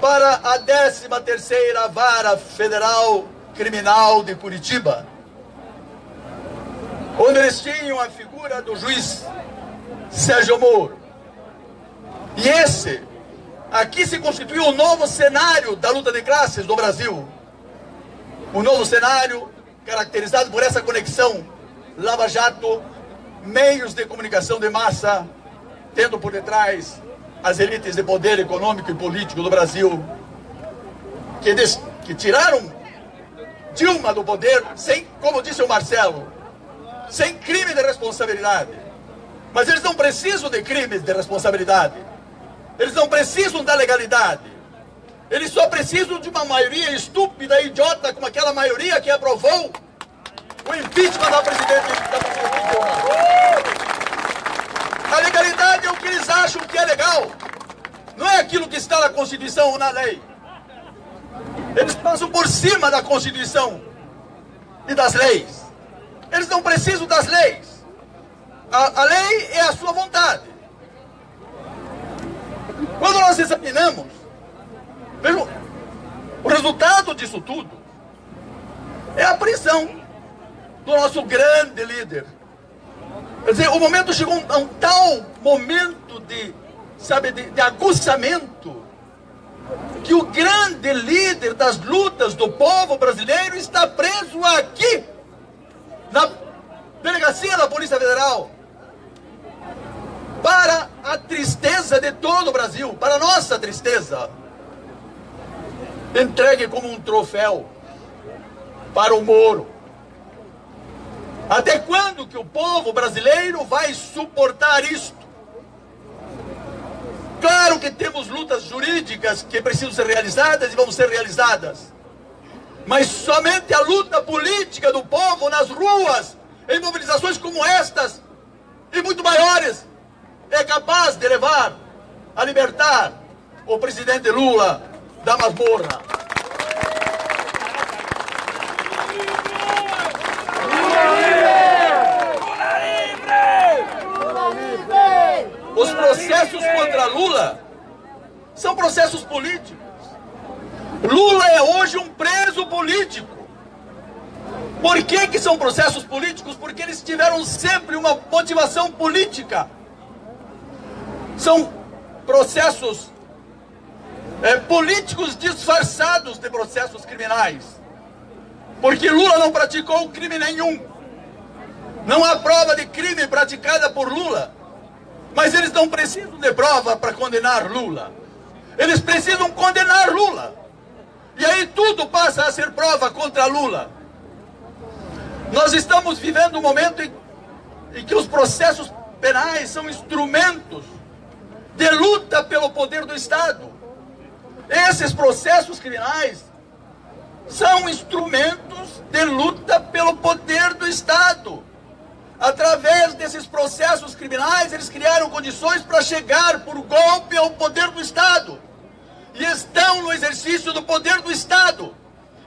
para a 13ª Vara Federal Criminal de Curitiba, onde eles tinham a figura do juiz Sérgio Moro. E aqui se constituiu um novo cenário da luta de classes no Brasil. Um novo cenário caracterizado por essa conexão Lava Jato, meios de comunicação de massa, tendo por detrás as elites de poder econômico e político do Brasil, que tiraram Dilma do poder, sem, como disse o Marcelo, sem crime de responsabilidade. Mas eles não precisam de crimes de responsabilidade. Eles não precisam da legalidade. Eles só precisam de uma maioria estúpida e idiota como aquela maioria que aprovou o impeachment da presidente Dilma. A legalidade é o que eles acham que é legal. Não é aquilo que está na Constituição ou na lei. Eles passam por cima da Constituição e das leis. Eles não precisam das leis. A lei é a sua vontade. Quando nós examinamos, vejam, o resultado disso tudo é a prisão do nosso grande líder. Quer dizer, o momento chegou a um tal momento de aguçamento, que o grande líder das lutas do povo brasileiro está preso aqui, na delegacia da Polícia Federal, para a tristeza de todo o Brasil, para a nossa tristeza, entregue como um troféu para o Moro. Até quando que o povo brasileiro vai suportar isto? Claro que temos lutas jurídicas que precisam ser realizadas e vão ser realizadas. Mas somente a luta política do povo nas ruas, em mobilizações como estas e muito maiores, é capaz de levar a libertar o presidente Lula da masmorra. Os processos contra Lula são processos políticos. Lula é hoje um preso político. Por que são processos políticos? Porque eles tiveram sempre uma motivação política. São processos políticos disfarçados de processos criminais. Porque Lula não praticou crime nenhum. Não há prova de crime praticada por Lula. Mas eles não precisam de prova para condenar Lula. Eles precisam condenar Lula. E aí tudo passa a ser prova contra Lula. Nós estamos vivendo um momento em que os processos penais são instrumentos de luta pelo poder do Estado. Esses processos criminais são instrumentos de luta pelo poder do Estado. Através desses processos criminais, eles criaram condições para chegar por golpe ao poder do Estado. E estão no exercício do poder do Estado.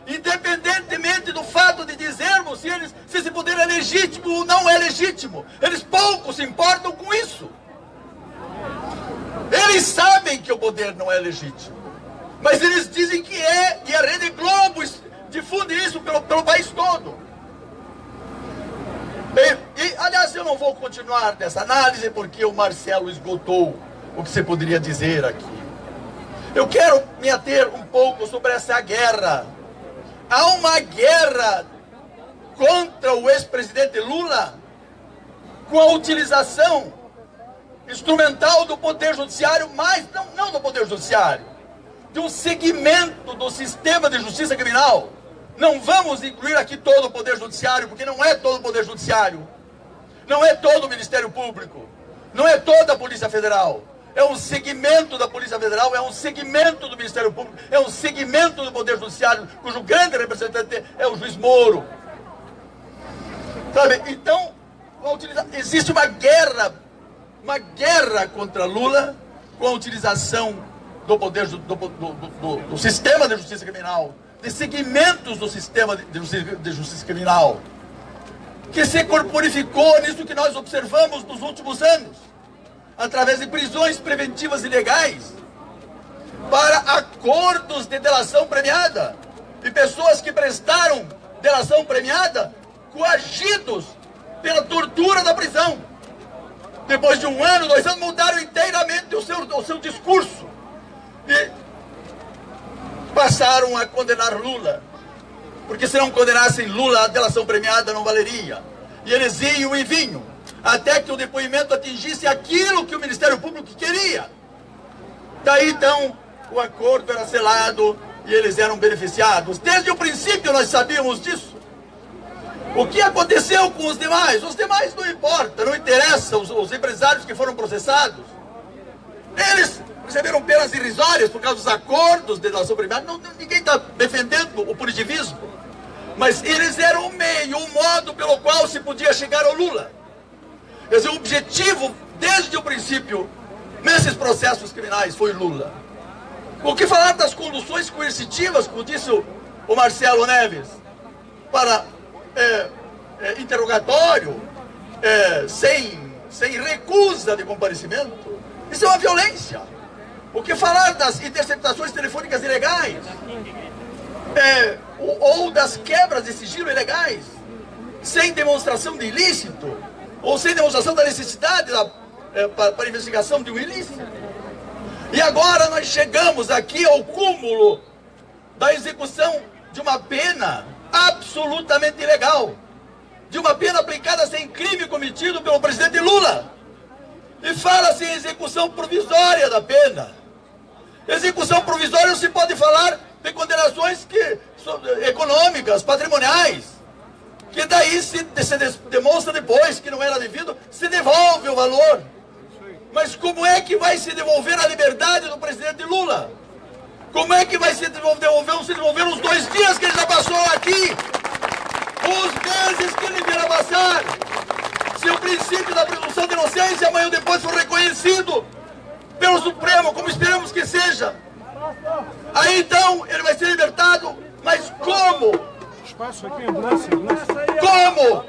Independentemente do fato de dizermos se esse poder é legítimo ou não é legítimo. Eles pouco se importam com isso. Eles sabem que o poder não é legítimo. Mas eles dizem que é, e a Rede Globo difunde isso pelo país todo. Aliás, eu não vou continuar nessa análise porque o Marcelo esgotou o que você poderia dizer aqui. Eu quero me ater um pouco sobre essa guerra. Há uma guerra contra o ex-presidente Lula com a utilização instrumental do Poder Judiciário, mas não do Poder Judiciário, de um segmento do sistema de justiça criminal. Não vamos incluir aqui todo o Poder Judiciário, porque não é todo o Poder Judiciário. Não é todo o Ministério Público. Não é toda a Polícia Federal. É um segmento da Polícia Federal, é um segmento do Ministério Público, é um segmento do Poder Judiciário, cujo grande representante é o juiz Moro. Sabe? Então, existe uma guerra contra Lula com a utilização do poder do sistema de justiça criminal, de segmentos do sistema de justiça criminal, que se corporificou nisso que nós observamos nos últimos anos, através de prisões preventivas ilegais, para acordos de delação premiada, e pessoas que prestaram delação premiada, coagidos pela tortura da prisão. Depois de 1 ano, 2 anos, mudaram inteiramente o seu discurso. E passaram a condenar Lula. Porque se não condenassem Lula, a delação premiada não valeria. E eles iam e vinham, até que o depoimento atingisse aquilo que o Ministério Público queria. Daí, então, o acordo era selado e eles eram beneficiados. Desde o princípio nós sabíamos disso. O que aconteceu com os demais? Os demais não importa, não interessa. Os empresários que foram processados, eles receberam penas irrisórias por causa dos acordos de delação premiada. Ninguém está defendendo o punitivismo, mas eles eram o meio, o modo pelo qual se podia chegar ao Lula. Quer dizer, o objetivo, desde o princípio, nesses processos criminais, foi Lula. O que falar das conduções coercitivas, como disse o Marcelo Neves, para interrogatório, sem recusa de comparecimento? Isso é uma violência. O que falar das interceptações telefônicas ilegais? Ou das quebras de sigilo ilegais, sem demonstração de ilícito, ou sem demonstração da necessidade para a investigação de um ilícito? E agora nós chegamos aqui ao cúmulo da execução de uma pena absolutamente ilegal, de uma pena aplicada sem crime cometido pelo presidente Lula. E fala-se em execução provisória da pena. Execução provisória não se pode falar de condenações econômicas, patrimoniais, que daí se demonstra depois que não era devido, se devolve o valor. Mas como é que vai se devolver a liberdade do presidente Lula? Como é que vai se devolver os 2 dias que ele já passou aqui? Os meses que ele vier passar? Se o princípio da presunção de inocência amanhã ou depois for reconhecido pelo Supremo, como esperamos que seja, aí então ele vai ser libertado. Mas como? Como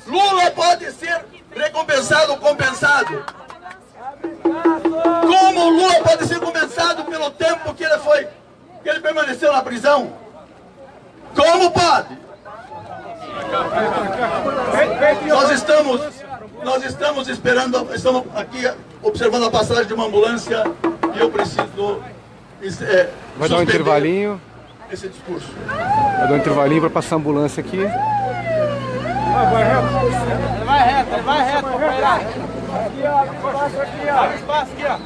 Lula pode ser recompensado ou compensado? Como Lula pode ser compensado pelo tempo que ele permaneceu na prisão? Como pode? Nós estamos esperando, estamos aqui observando a passagem de uma ambulância e eu preciso vai dar um intervalinho. Esse discurso. Vai dar um intervalinho para passar a ambulância aqui. Vai reto. Vai lá. Aqui, ó. Espaço aqui, ó. Espaço aqui, ó.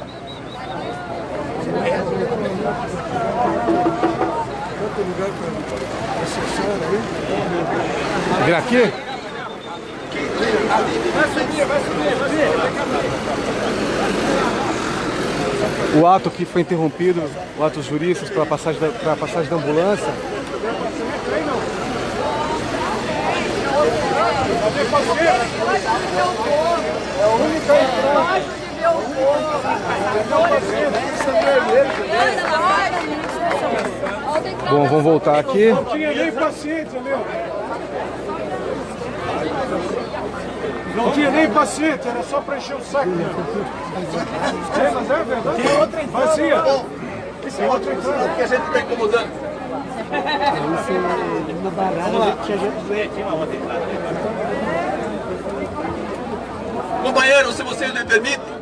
Vem aqui? Vai subir. O ato que foi interrompido, o ato jurídico para a passagem da ambulância. É a única entrada. Bom, vamos voltar aqui. Não tinha nem paciente ali. Não tinha nem paciente, era só para encher o saco. Mas é verdade. Tem outra entrada. Vazia. Esse é outra entrada que a gente está incomodando. Companheiros, se vocês me permitem,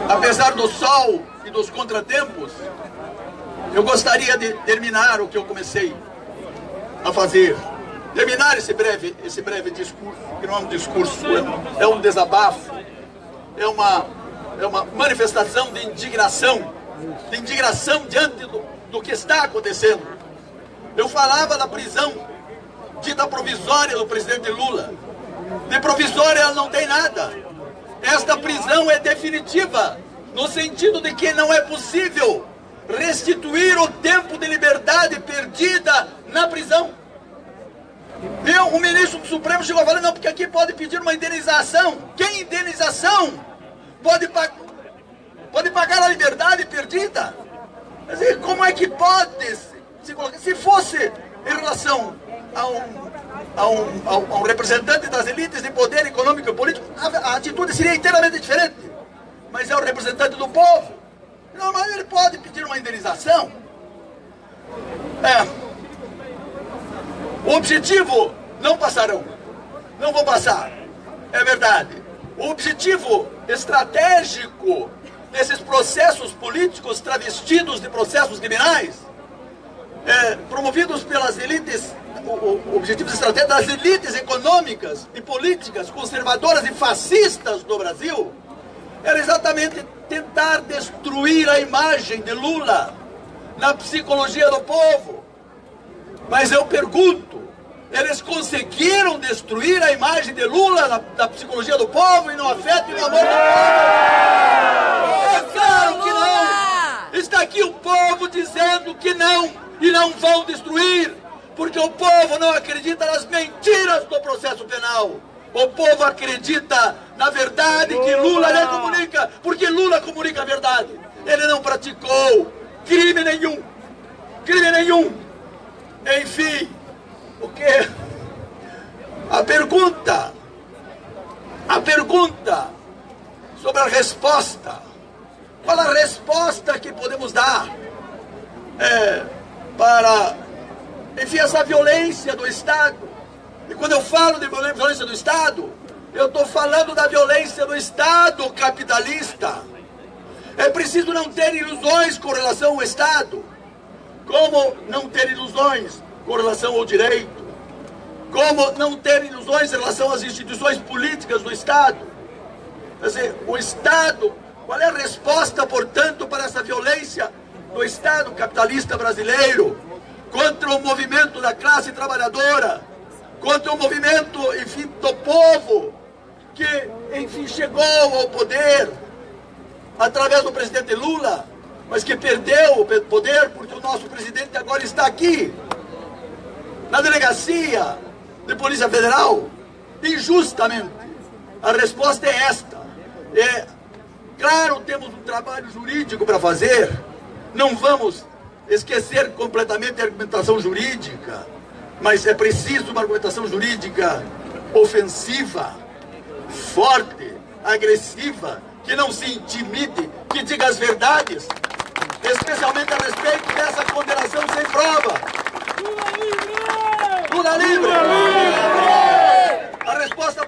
apesar do sol e dos contratempos, eu gostaria de terminar o que eu comecei a fazer. Terminar esse breve discurso, que não é um discurso, é um desabafo, é uma manifestação de indignação diante do que está acontecendo. Eu falava da prisão dita provisória do presidente Lula. De provisória ela não tem nada. Esta prisão é definitiva, no sentido de que não é possível restituir o tempo de liberdade perdida na prisão. O ministro do Supremo chegou a falar, não, porque aqui pode pedir uma indenização. Que indenização? Pode pagar a liberdade perdida? Quer dizer, como é que pode se colocar? Se fosse em relação a um representante das elites de poder econômico e político, a atitude seria inteiramente diferente. Mas é o representante do povo. Não, mas ele pode pedir uma indenização. O objetivo não passarão. Não vão passar. É verdade. O objetivo estratégico desses processos políticos travestidos de processos criminais, promovidos pelas elites, objetivos estratégicos das elites econômicas e políticas conservadoras e fascistas do Brasil, era exatamente tentar destruir a imagem de Lula na psicologia do povo. Mas eu pergunto, eles conseguiram destruir a imagem de Lula da psicologia do povo e no afeto e no amor do povo? É claro que não! Está aqui o povo dizendo que não, e não vão destruir, porque o povo não acredita nas mentiras do processo penal. O povo acredita na verdade que Lula lhe comunica, porque Lula comunica a verdade. Ele não praticou crime nenhum. Crime nenhum. Enfim, o que? A pergunta sobre a resposta. Qual a resposta que podemos dar para, enfim, essa violência do Estado? E quando eu falo de violência do Estado, eu estou falando da violência do Estado capitalista. É preciso não ter ilusões com relação ao Estado. Como não ter ilusões com relação ao direito? Como não ter ilusões em relação às instituições políticas do Estado? Quer dizer, o Estado, qual é a resposta, portanto, para essa violência do Estado capitalista brasileiro contra o movimento da classe trabalhadora, contra o movimento, enfim, do povo que, enfim, chegou ao poder através do presidente Lula, mas que perdeu o poder porque o nosso presidente agora está aqui, na delegacia de Polícia Federal, injustamente. A resposta é esta. Claro, temos um trabalho jurídico para fazer, não vamos esquecer completamente a argumentação jurídica, mas é preciso uma argumentação jurídica ofensiva, forte, agressiva, que não se intimide, que diga as verdades, especialmente a respeito dessa condenação sem prova. Lula livre! Lula livre! A resposta,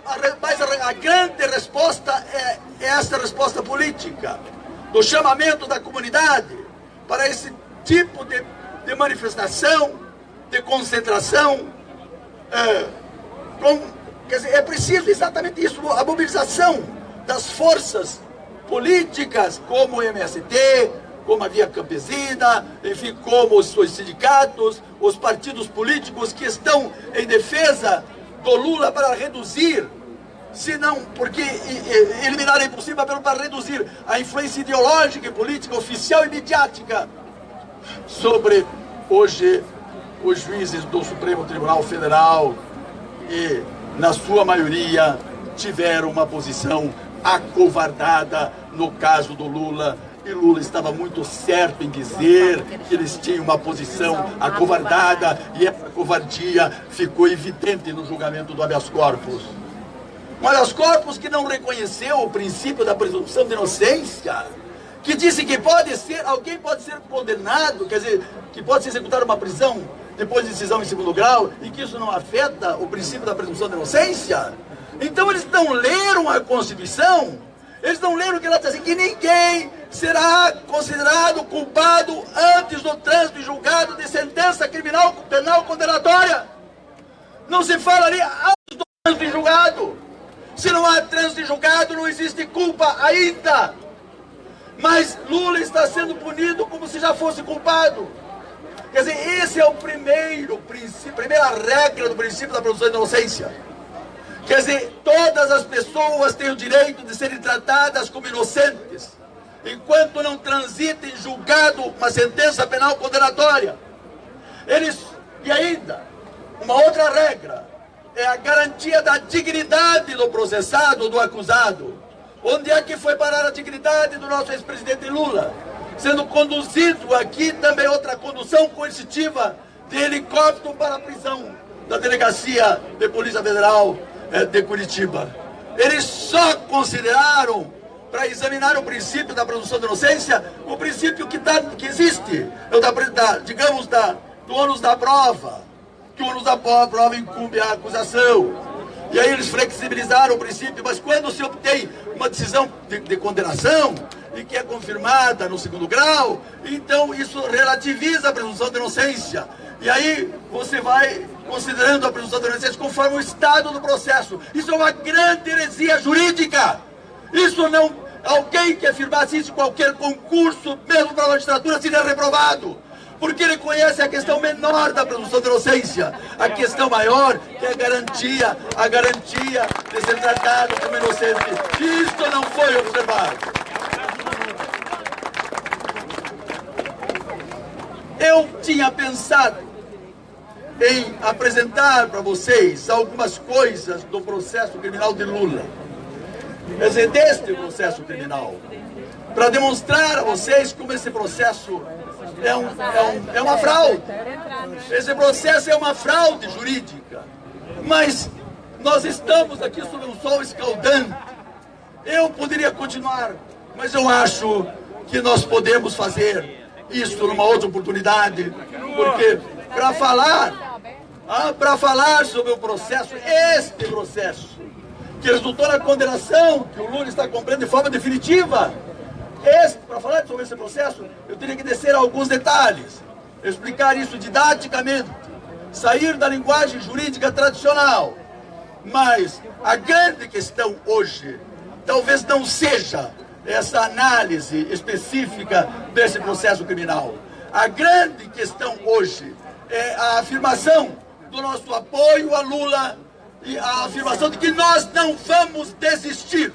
a grande resposta é essa resposta política, do chamamento da comunidade para esse tipo de manifestação, de concentração. Quer dizer, é preciso exatamente isso, a mobilização das forças políticas, como o MST, como a Via Campesina, enfim, como os sindicatos, os partidos políticos que estão em defesa do Lula para reduzir, se não, porque eliminar é impossível, para reduzir a influência ideológica e política, oficial e midiática sobre, hoje, os juízes do Supremo Tribunal Federal e, na sua maioria, tiveram uma posição acovardada no caso do Lula. E Lula estava muito certo em dizer que eles tinham uma posição acovardada, e essa covardia ficou evidente no julgamento do habeas corpus. Um habeas corpus que não reconheceu o princípio da presunção de inocência, que disse que alguém pode ser condenado, quer dizer, que pode se executar uma prisão depois de decisão em segundo grau, e que isso não afeta o princípio da presunção de inocência. Então eles não leram a Constituição. Eles não leram que ela diz assim, que ninguém será considerado culpado antes do trânsito e julgado de sentença criminal penal condenatória. Não se fala ali antes do trânsito e julgado. Se não há trânsito e julgado, não existe culpa ainda. Mas Lula está sendo punido como se já fosse culpado. Quer dizer, esse é o primeira regra do princípio da presunção de inocência. Quer dizer, todas as pessoas têm o direito de serem tratadas como inocentes, enquanto não transitem em julgado uma sentença penal condenatória. E ainda, uma outra regra, é a garantia da dignidade do processado, do acusado. Onde é que foi parar a dignidade do nosso ex-presidente Lula? Sendo conduzido aqui também outra condução coercitiva de helicóptero para a prisão da Delegacia de Polícia Federal de Curitiba. Eles só consideraram, para examinar o princípio da presunção de inocência, o princípio que existe, digamos, do ônus da prova, que o ônus da prova incumbe a acusação. E aí eles flexibilizaram o princípio, mas quando se obtém uma decisão de condenação, e que é confirmada no segundo grau, então isso relativiza a presunção de inocência. E aí você vai considerando a presunção de inocência conforme o estado do processo. Isso é uma grande heresia jurídica. Isso não... Alguém que afirmasse isso em qualquer concurso, mesmo para a magistratura, seria reprovado. porque ele conhece a questão menor da presunção de inocência, a questão maior, que é a garantia de ser tratado como inocente. Isto não foi observado. Eu tinha pensado em apresentar para vocês algumas coisas do processo criminal de Lula, quer dizer, deste processo criminal, para demonstrar a vocês como esse processo é uma fraude. Esse processo é uma fraude jurídica. Mas nós estamos aqui sob um sol escaldante. Eu poderia continuar, mas eu acho que nós podemos fazer isso numa outra oportunidade, porque para falar sobre o processo, este processo, que resultou na condenação que o Lula está cumprindo de forma definitiva, para falar sobre esse processo, eu teria que descer a alguns detalhes, explicar isso didaticamente, sair da linguagem jurídica tradicional. Mas a grande questão hoje talvez não seja essa análise específica desse processo criminal. A grande questão hoje é a afirmação do nosso apoio a Lula e a afirmação de que nós não vamos desistir,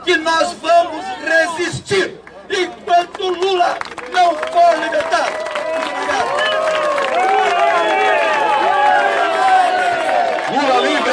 que nós vamos resistir enquanto Lula não for libertado. Muito obrigado. Lula livre!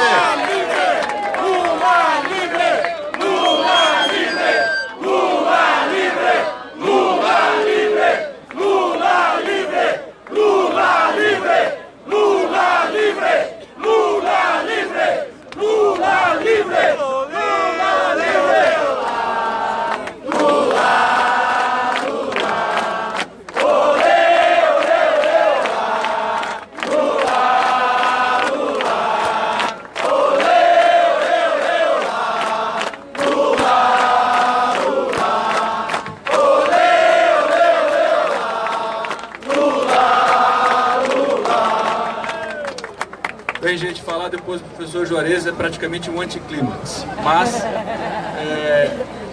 Bem, gente, falar depois do professor Juarez é praticamente um anticlímax. Mas,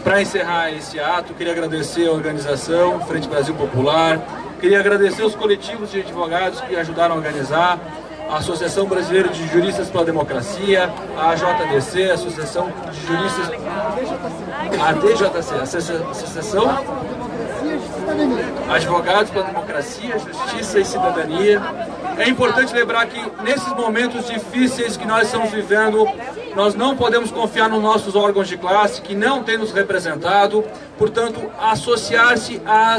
para encerrar esse ato, queria agradecer a organização Frente Brasil Popular, queria agradecer os coletivos de advogados que ajudaram a organizar, a Associação Brasileira de Juristas pela Democracia, a AJDC, a Associação de Juristas... a DJC, a Associação Advogados pela Democracia, Justiça e Cidadania. É importante lembrar que nesses momentos difíceis que nós estamos vivendo, nós não podemos confiar nos nossos órgãos de classe que não têm nos representado. Portanto, associar-se a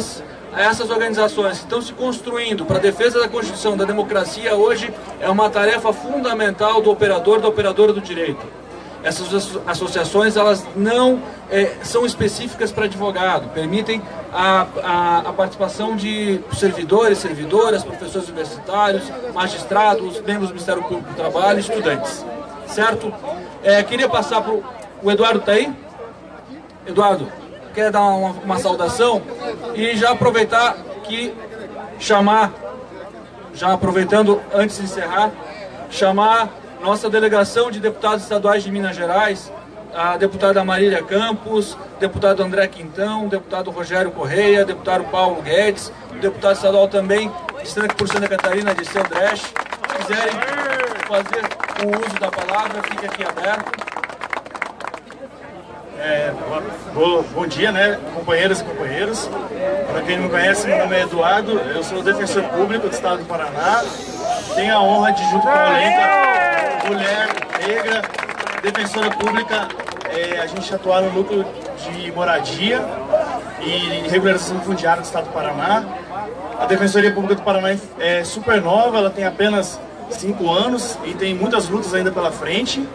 essas organizações que estão se construindo para a defesa da Constituição, da democracia, hoje é uma tarefa fundamental do operador, da operadora do direito. Essas associações, elas não são específicas para advogado, permitem a participação de servidores, servidoras, professores universitários, magistrados, membros do Ministério Público do Trabalho, estudantes. Certo? Queria passar para o Eduardo, tá aí? Eduardo, quer dar uma saudação? E já aproveitar que já aproveitando antes de encerrar, chamar nossa delegação de deputados estaduais de Minas Gerais, a deputada Marília Campos, deputado André Quintão, deputado Rogério Correia, deputado Paulo Guedes, deputado estadual também de por Santa Catarina, de Seu Dresch. Se quiserem fazer o uso da palavra, fique aqui aberto. Bom dia, né, companheiras e companheiros. Para quem não me conhece, meu nome é Eduardo, eu sou defensor público do estado do Paraná. Tenho a honra de, junto com a Olenta, mulher negra, defensora pública, a gente atuar no núcleo de moradia e regularização fundiária do estado do Paraná. A Defensoria Pública do Paraná é super nova, ela tem apenas 5 anos e tem muitas lutas ainda pela frente.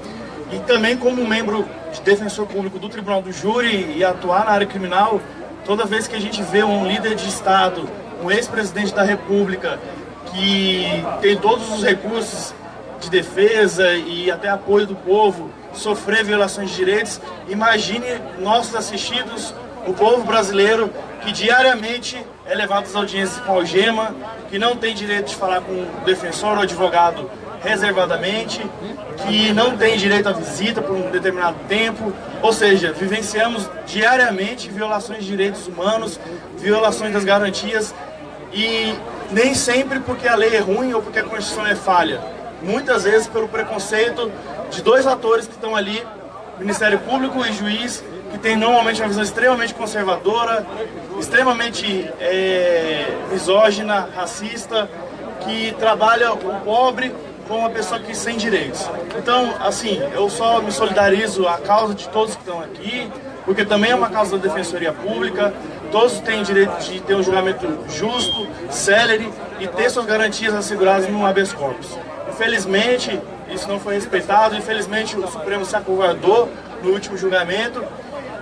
E também como membro de defensor público do Tribunal do Júri e atuar na área criminal, toda vez que a gente vê um líder de Estado, um ex-presidente da República, que tem todos os recursos de defesa e até apoio do povo, sofrer violações de direitos, imagine nossos assistidos, o povo brasileiro, que diariamente é levado às audiências com algema, que não tem direito de falar com o defensor ou advogado reservadamente, que não tem direito à visita por um determinado tempo, ou seja, vivenciamos diariamente violações de direitos humanos, violações das garantias, e nem sempre porque a lei é ruim ou porque a Constituição é falha. Muitas vezes pelo preconceito de dois atores que estão ali, Ministério Público e juiz, que tem normalmente uma visão extremamente conservadora, extremamente misógina, racista, que trabalha o pobre como uma pessoa que sem direitos. Então, assim, eu só me solidarizo à causa de todos que estão aqui, porque também é uma causa da Defensoria Pública, todos têm direito de ter um julgamento justo, célere e ter suas garantias asseguradas no habeas corpus. Infelizmente, isso não foi respeitado, infelizmente o Supremo se acovardou no último julgamento.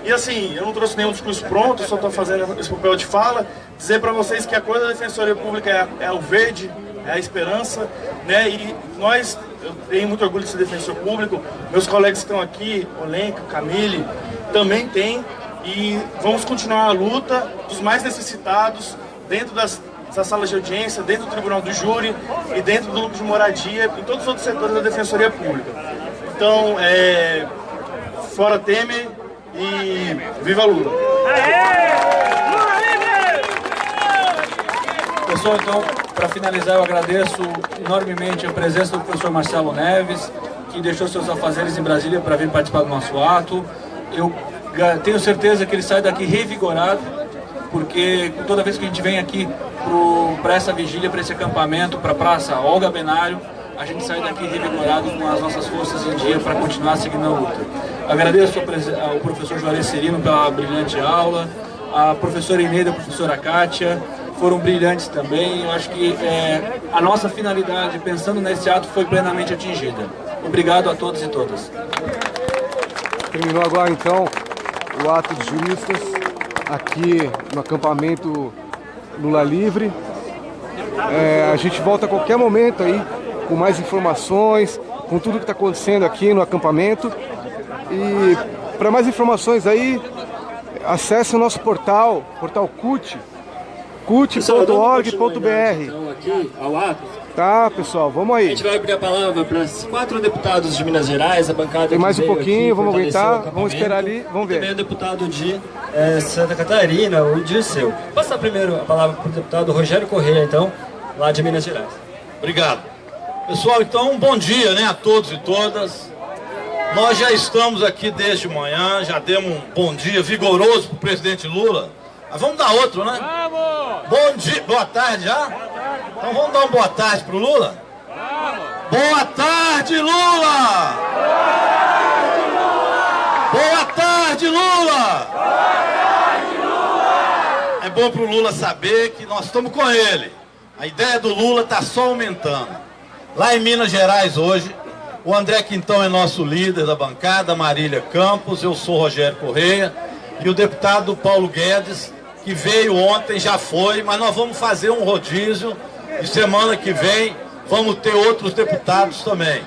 E assim, eu não trouxe nenhum discurso pronto, só estou fazendo esse papel de fala, dizer para vocês que a coisa da Defensoria Pública é o verde, é a esperança, né? E nós, eu tenho muito orgulho de ser defensor público, meus colegas que estão aqui, Olenka, Camille, também têm, e vamos continuar a luta dos mais necessitados, dentro das salas de audiência, dentro do Tribunal do Júri e dentro do núcleo de moradia, e todos os outros setores da Defensoria Pública. Então, fora Temer e viva Lula! Pessoal, então, para finalizar, eu agradeço enormemente a presença do professor Marcelo Neves, que deixou seus afazeres em Brasília para vir participar do nosso ato. Eu tenho certeza que ele sai daqui revigorado, porque toda vez que a gente vem aqui para essa vigília, para esse acampamento, para a Praça Olga Benário, a gente sai daqui revigorado com as nossas forças em dia para continuar seguindo a luta. Agradeço ao professor Juarez Serino pela brilhante aula, a professora Inês e a professora Kátia, foram brilhantes também. Eu acho que a nossa finalidade, pensando nesse ato, foi plenamente atingida. Obrigado a todos e todas. Terminou agora, então, o ato dos juristas aqui no acampamento Lula Livre. A gente volta a qualquer momento aí com mais informações, com tudo que está acontecendo aqui no acampamento. E para mais informações aí, acesse o nosso portal cut.org.br. Então, aqui ao ato. Tá, pessoal, vamos aí. A gente vai abrir a palavra para os 4 deputados de Minas Gerais, a bancada. Tem mais um pouquinho, aqui, vamos aguentar, vamos esperar ali, vamos ver. Também o deputado de Santa Catarina, o Dirceu. Vou passar primeiro a palavra para o deputado Rogério Correia, então, lá de Minas Gerais. Obrigado. Pessoal, então, um bom dia, né, a todos e todas. Nós já estamos aqui desde manhã, já demos um bom dia vigoroso para o presidente Lula. Mas vamos dar outro, né? Vamos! Bom dia, boa tarde já? Então vamos dar uma boa tarde pro Lula? Vamos! Boa tarde, Lula! Boa tarde, Lula! Boa tarde, Lula! É bom pro Lula saber que nós estamos com ele. A ideia do Lula está só aumentando. Lá em Minas Gerais hoje, o André Quintão é nosso líder da bancada, Marília Campos, eu sou Rogério Correia, e o deputado Paulo Guedes, que veio ontem, já foi, mas nós vamos fazer um rodízio e semana que vem vamos ter outros deputados também.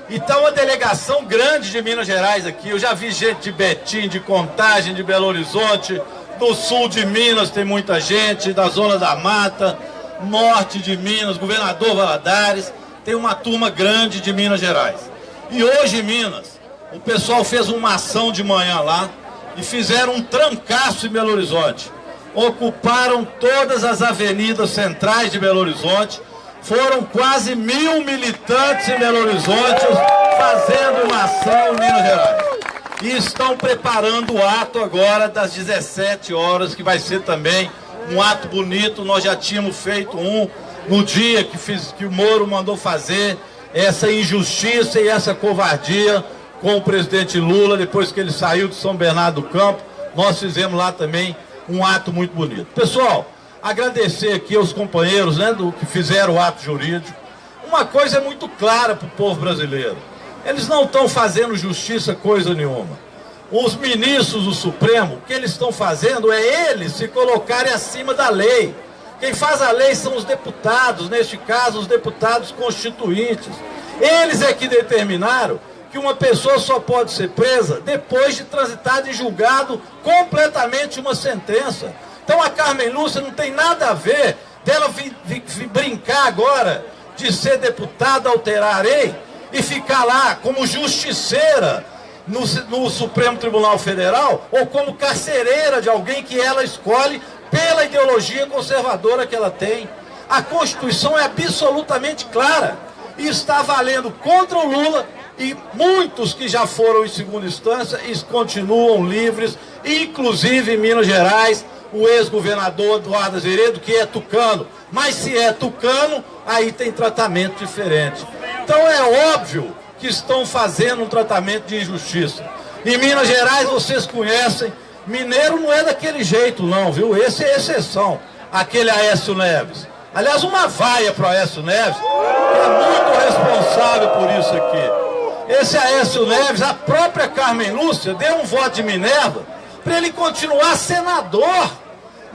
Então, uma delegação grande de Minas Gerais aqui, eu já vi gente de Betim, de Contagem, de Belo Horizonte, do sul de Minas tem muita gente, da Zona da Mata, norte de Minas, Governador Valadares, tem uma turma grande de Minas Gerais. E hoje em Minas, o pessoal fez uma ação de manhã lá e fizeram um trancaço em Belo Horizonte. Ocuparam todas as avenidas centrais de Belo Horizonte, foram quase 1000 militantes em Belo Horizonte fazendo uma ação em Minas Gerais. E estão preparando o ato agora das 17 horas, que vai ser também um ato bonito. Nós já tínhamos feito um no dia que o Moro mandou fazer essa injustiça e essa covardia com o presidente Lula, depois que ele saiu de São Bernardo do Campo. Nós fizemos lá também um ato muito bonito. Pessoal, agradecer aqui aos companheiros, né, que fizeram o ato jurídico. Uma coisa é muito clara para o povo brasileiro. Eles não estão fazendo justiça coisa nenhuma. Os ministros do Supremo, o que eles estão fazendo é eles se colocarem acima da lei. Quem faz a lei são os deputados, neste caso os deputados constituintes. Eles é que determinaram que uma pessoa só pode ser presa depois de transitada e julgado completamente uma sentença. Então a Carmen Lúcia não tem nada a ver dela brincar agora de ser deputada, alterar a lei e ficar lá como justiceira no Supremo Tribunal Federal ou como carcereira de alguém que ela escolhe pela ideologia conservadora que ela tem. A Constituição é absolutamente clara e está valendo contra o Lula, e muitos que já foram em segunda instância e continuam livres, inclusive em Minas Gerais, o ex-governador Eduardo Azeredo, que é tucano. Mas se é tucano, aí tem tratamento diferente. Então é óbvio que estão fazendo um tratamento de injustiça. Em Minas Gerais, vocês conhecem, mineiro não é daquele jeito não, viu? Esse é exceção, aquele Aécio Neves. Aliás, uma vaia para o Aécio Neves, que é muito responsável por isso aqui. Esse Aécio Neves, a própria Carmen Lúcia, deu um voto de Minerva para ele continuar senador.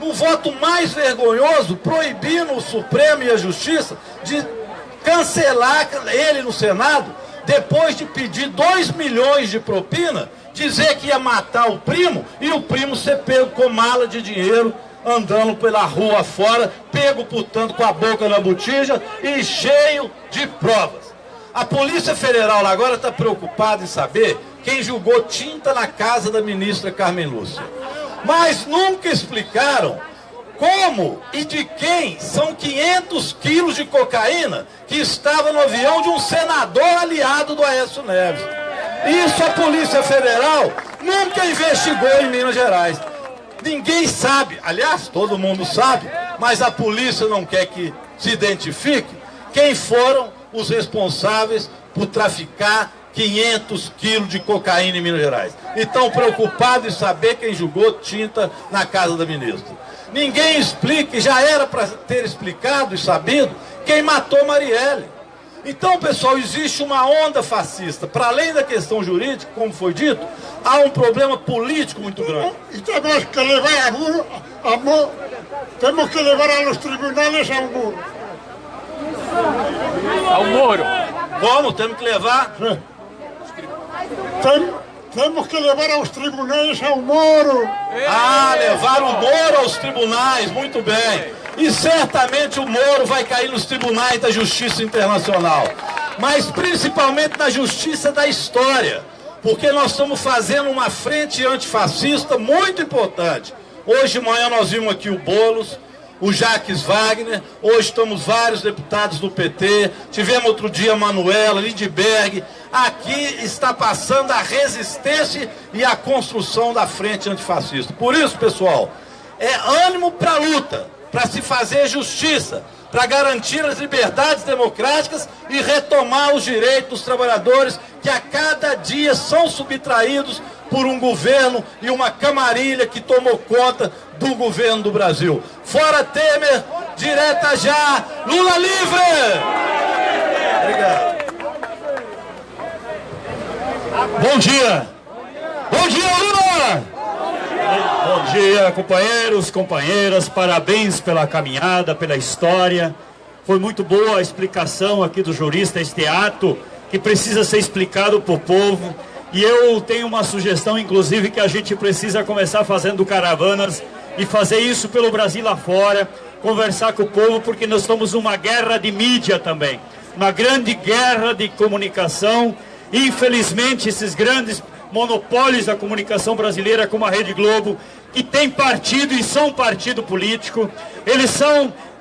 Um voto mais vergonhoso, proibindo o Supremo e a Justiça de cancelar ele no Senado, depois de pedir 2 milhões de propina, dizer que ia matar o primo, e o primo ser pego com mala de dinheiro, andando pela rua fora, pego, portanto, com a boca na botija e cheio de provas. A Polícia Federal lá agora está preocupada em saber quem jogou tinta na casa da ministra Carmen Lúcia. Mas nunca explicaram como e de quem são 500 quilos de cocaína que estava no avião de um senador aliado do Aécio Neves. Isso a Polícia Federal nunca investigou em Minas Gerais. Ninguém sabe, aliás, todo mundo sabe, mas a polícia não quer que se identifique quem foram os responsáveis por traficar 500 quilos de cocaína em Minas Gerais. E estão preocupados em saber quem jogou tinta na casa da ministra. Ninguém explica, e já era para ter explicado e sabido, quem matou Marielle. Então, pessoal, existe uma onda fascista. Para além da questão jurídica, como foi dito, há um problema político muito grande. E temos que levar temos que levar aos tribunais ao muro. Ao Moro. Como? Temos que levar? Temos que levar aos tribunais ao Moro. Ah, levar o Moro aos tribunais, muito bem. E certamente o Moro vai cair nos tribunais da Justiça Internacional. Mas principalmente na Justiça da História. Porque nós estamos fazendo uma frente antifascista muito importante. Hoje de manhã nós vimos aqui o Boulos, o Jacques Wagner, hoje estamos vários deputados do PT, tivemos outro dia a Manuela, Lindbergh. Aqui está passando a resistência e a construção da frente antifascista. Por isso, pessoal, é ânimo para a luta, para se fazer justiça, para garantir as liberdades democráticas e retomar os direitos dos trabalhadores que a cada dia são subtraídos por um governo e uma camarilha que tomou conta do governo do Brasil. Fora Temer, direta já, Lula livre! Obrigado. Bom dia! Bom dia, Lula! Bom dia, companheiros, companheiras, parabéns pela caminhada, pela história. Foi muito boa a explicação aqui do jurista, este ato que precisa ser explicado para o povo. E eu tenho uma sugestão, inclusive, que a gente precisa começar fazendo caravanas e fazer isso pelo Brasil afora, conversar com o povo, porque nós estamos numa guerra de mídia também, uma grande guerra de comunicação. Infelizmente, esses grandes monopólios da comunicação brasileira, como a Rede Globo, que tem partido e são partido político, eles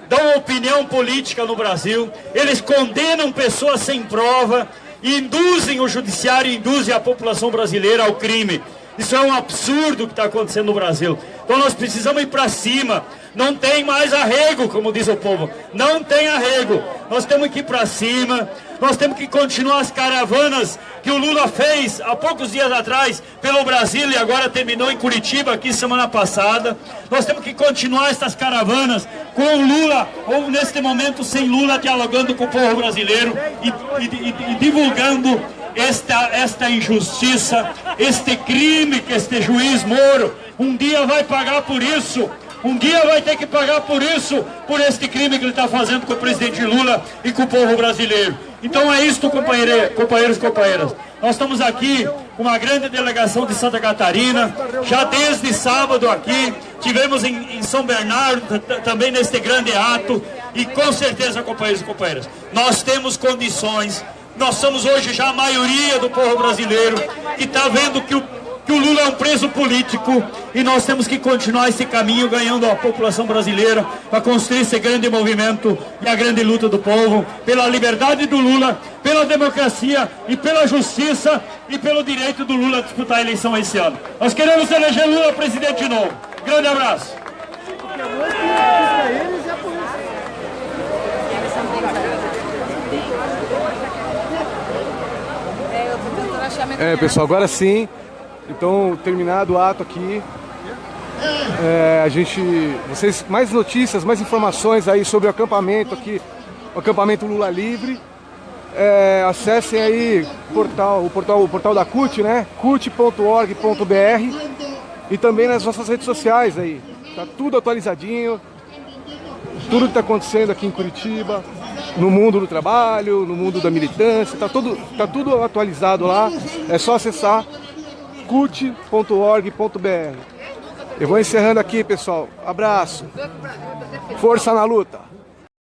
dão opinião política no Brasil, eles condenam pessoas sem prova, e induzem o judiciário, induzem a população brasileira ao crime. Isso é um absurdo que está acontecendo no Brasil. Então nós precisamos ir para cima. Não tem mais arrego, como diz o povo. Não tem arrego. Nós temos que ir para cima. Nós temos que continuar as caravanas que o Lula fez há poucos dias atrás pelo Brasil e agora terminou em Curitiba aqui semana passada. Nós temos que continuar essas caravanas com o Lula, ou neste momento sem Lula, dialogando com o povo brasileiro e divulgando esta injustiça, este crime que este juiz Moro um dia vai pagar por isso. Um dia vai ter que pagar por isso, por este crime que ele está fazendo com o presidente Lula e com o povo brasileiro. Então é isso, companheiros e companheiras. Nós estamos aqui com uma grande delegação de Santa Catarina, já desde sábado aqui, tivemos em São Bernardo também neste grande ato, e com certeza, companheiros e companheiras, nós temos condições, nós somos hoje já a maioria do povo brasileiro que está vendo que que o Lula é um preso político e nós temos que continuar esse caminho ganhando a população brasileira para construir esse grande movimento e a grande luta do povo pela liberdade do Lula, pela democracia e pela justiça e pelo direito do Lula a disputar a eleição esse ano. Nós queremos eleger Lula presidente de novo. Grande abraço. Pessoal, agora sim, então terminado o ato aqui, vocês, mais notícias, mais informações aí sobre o acampamento aqui, o acampamento Lula Livre, acessem aí o portal da CUT, né, cut.org.br, e também nas nossas redes sociais aí, tá tudo atualizadinho, tudo que está acontecendo aqui em Curitiba, no mundo do trabalho, no mundo da militância, tá tudo atualizado lá, é só acessar cut.org.br. Eu vou encerrando aqui, pessoal. Abraço. Força na luta.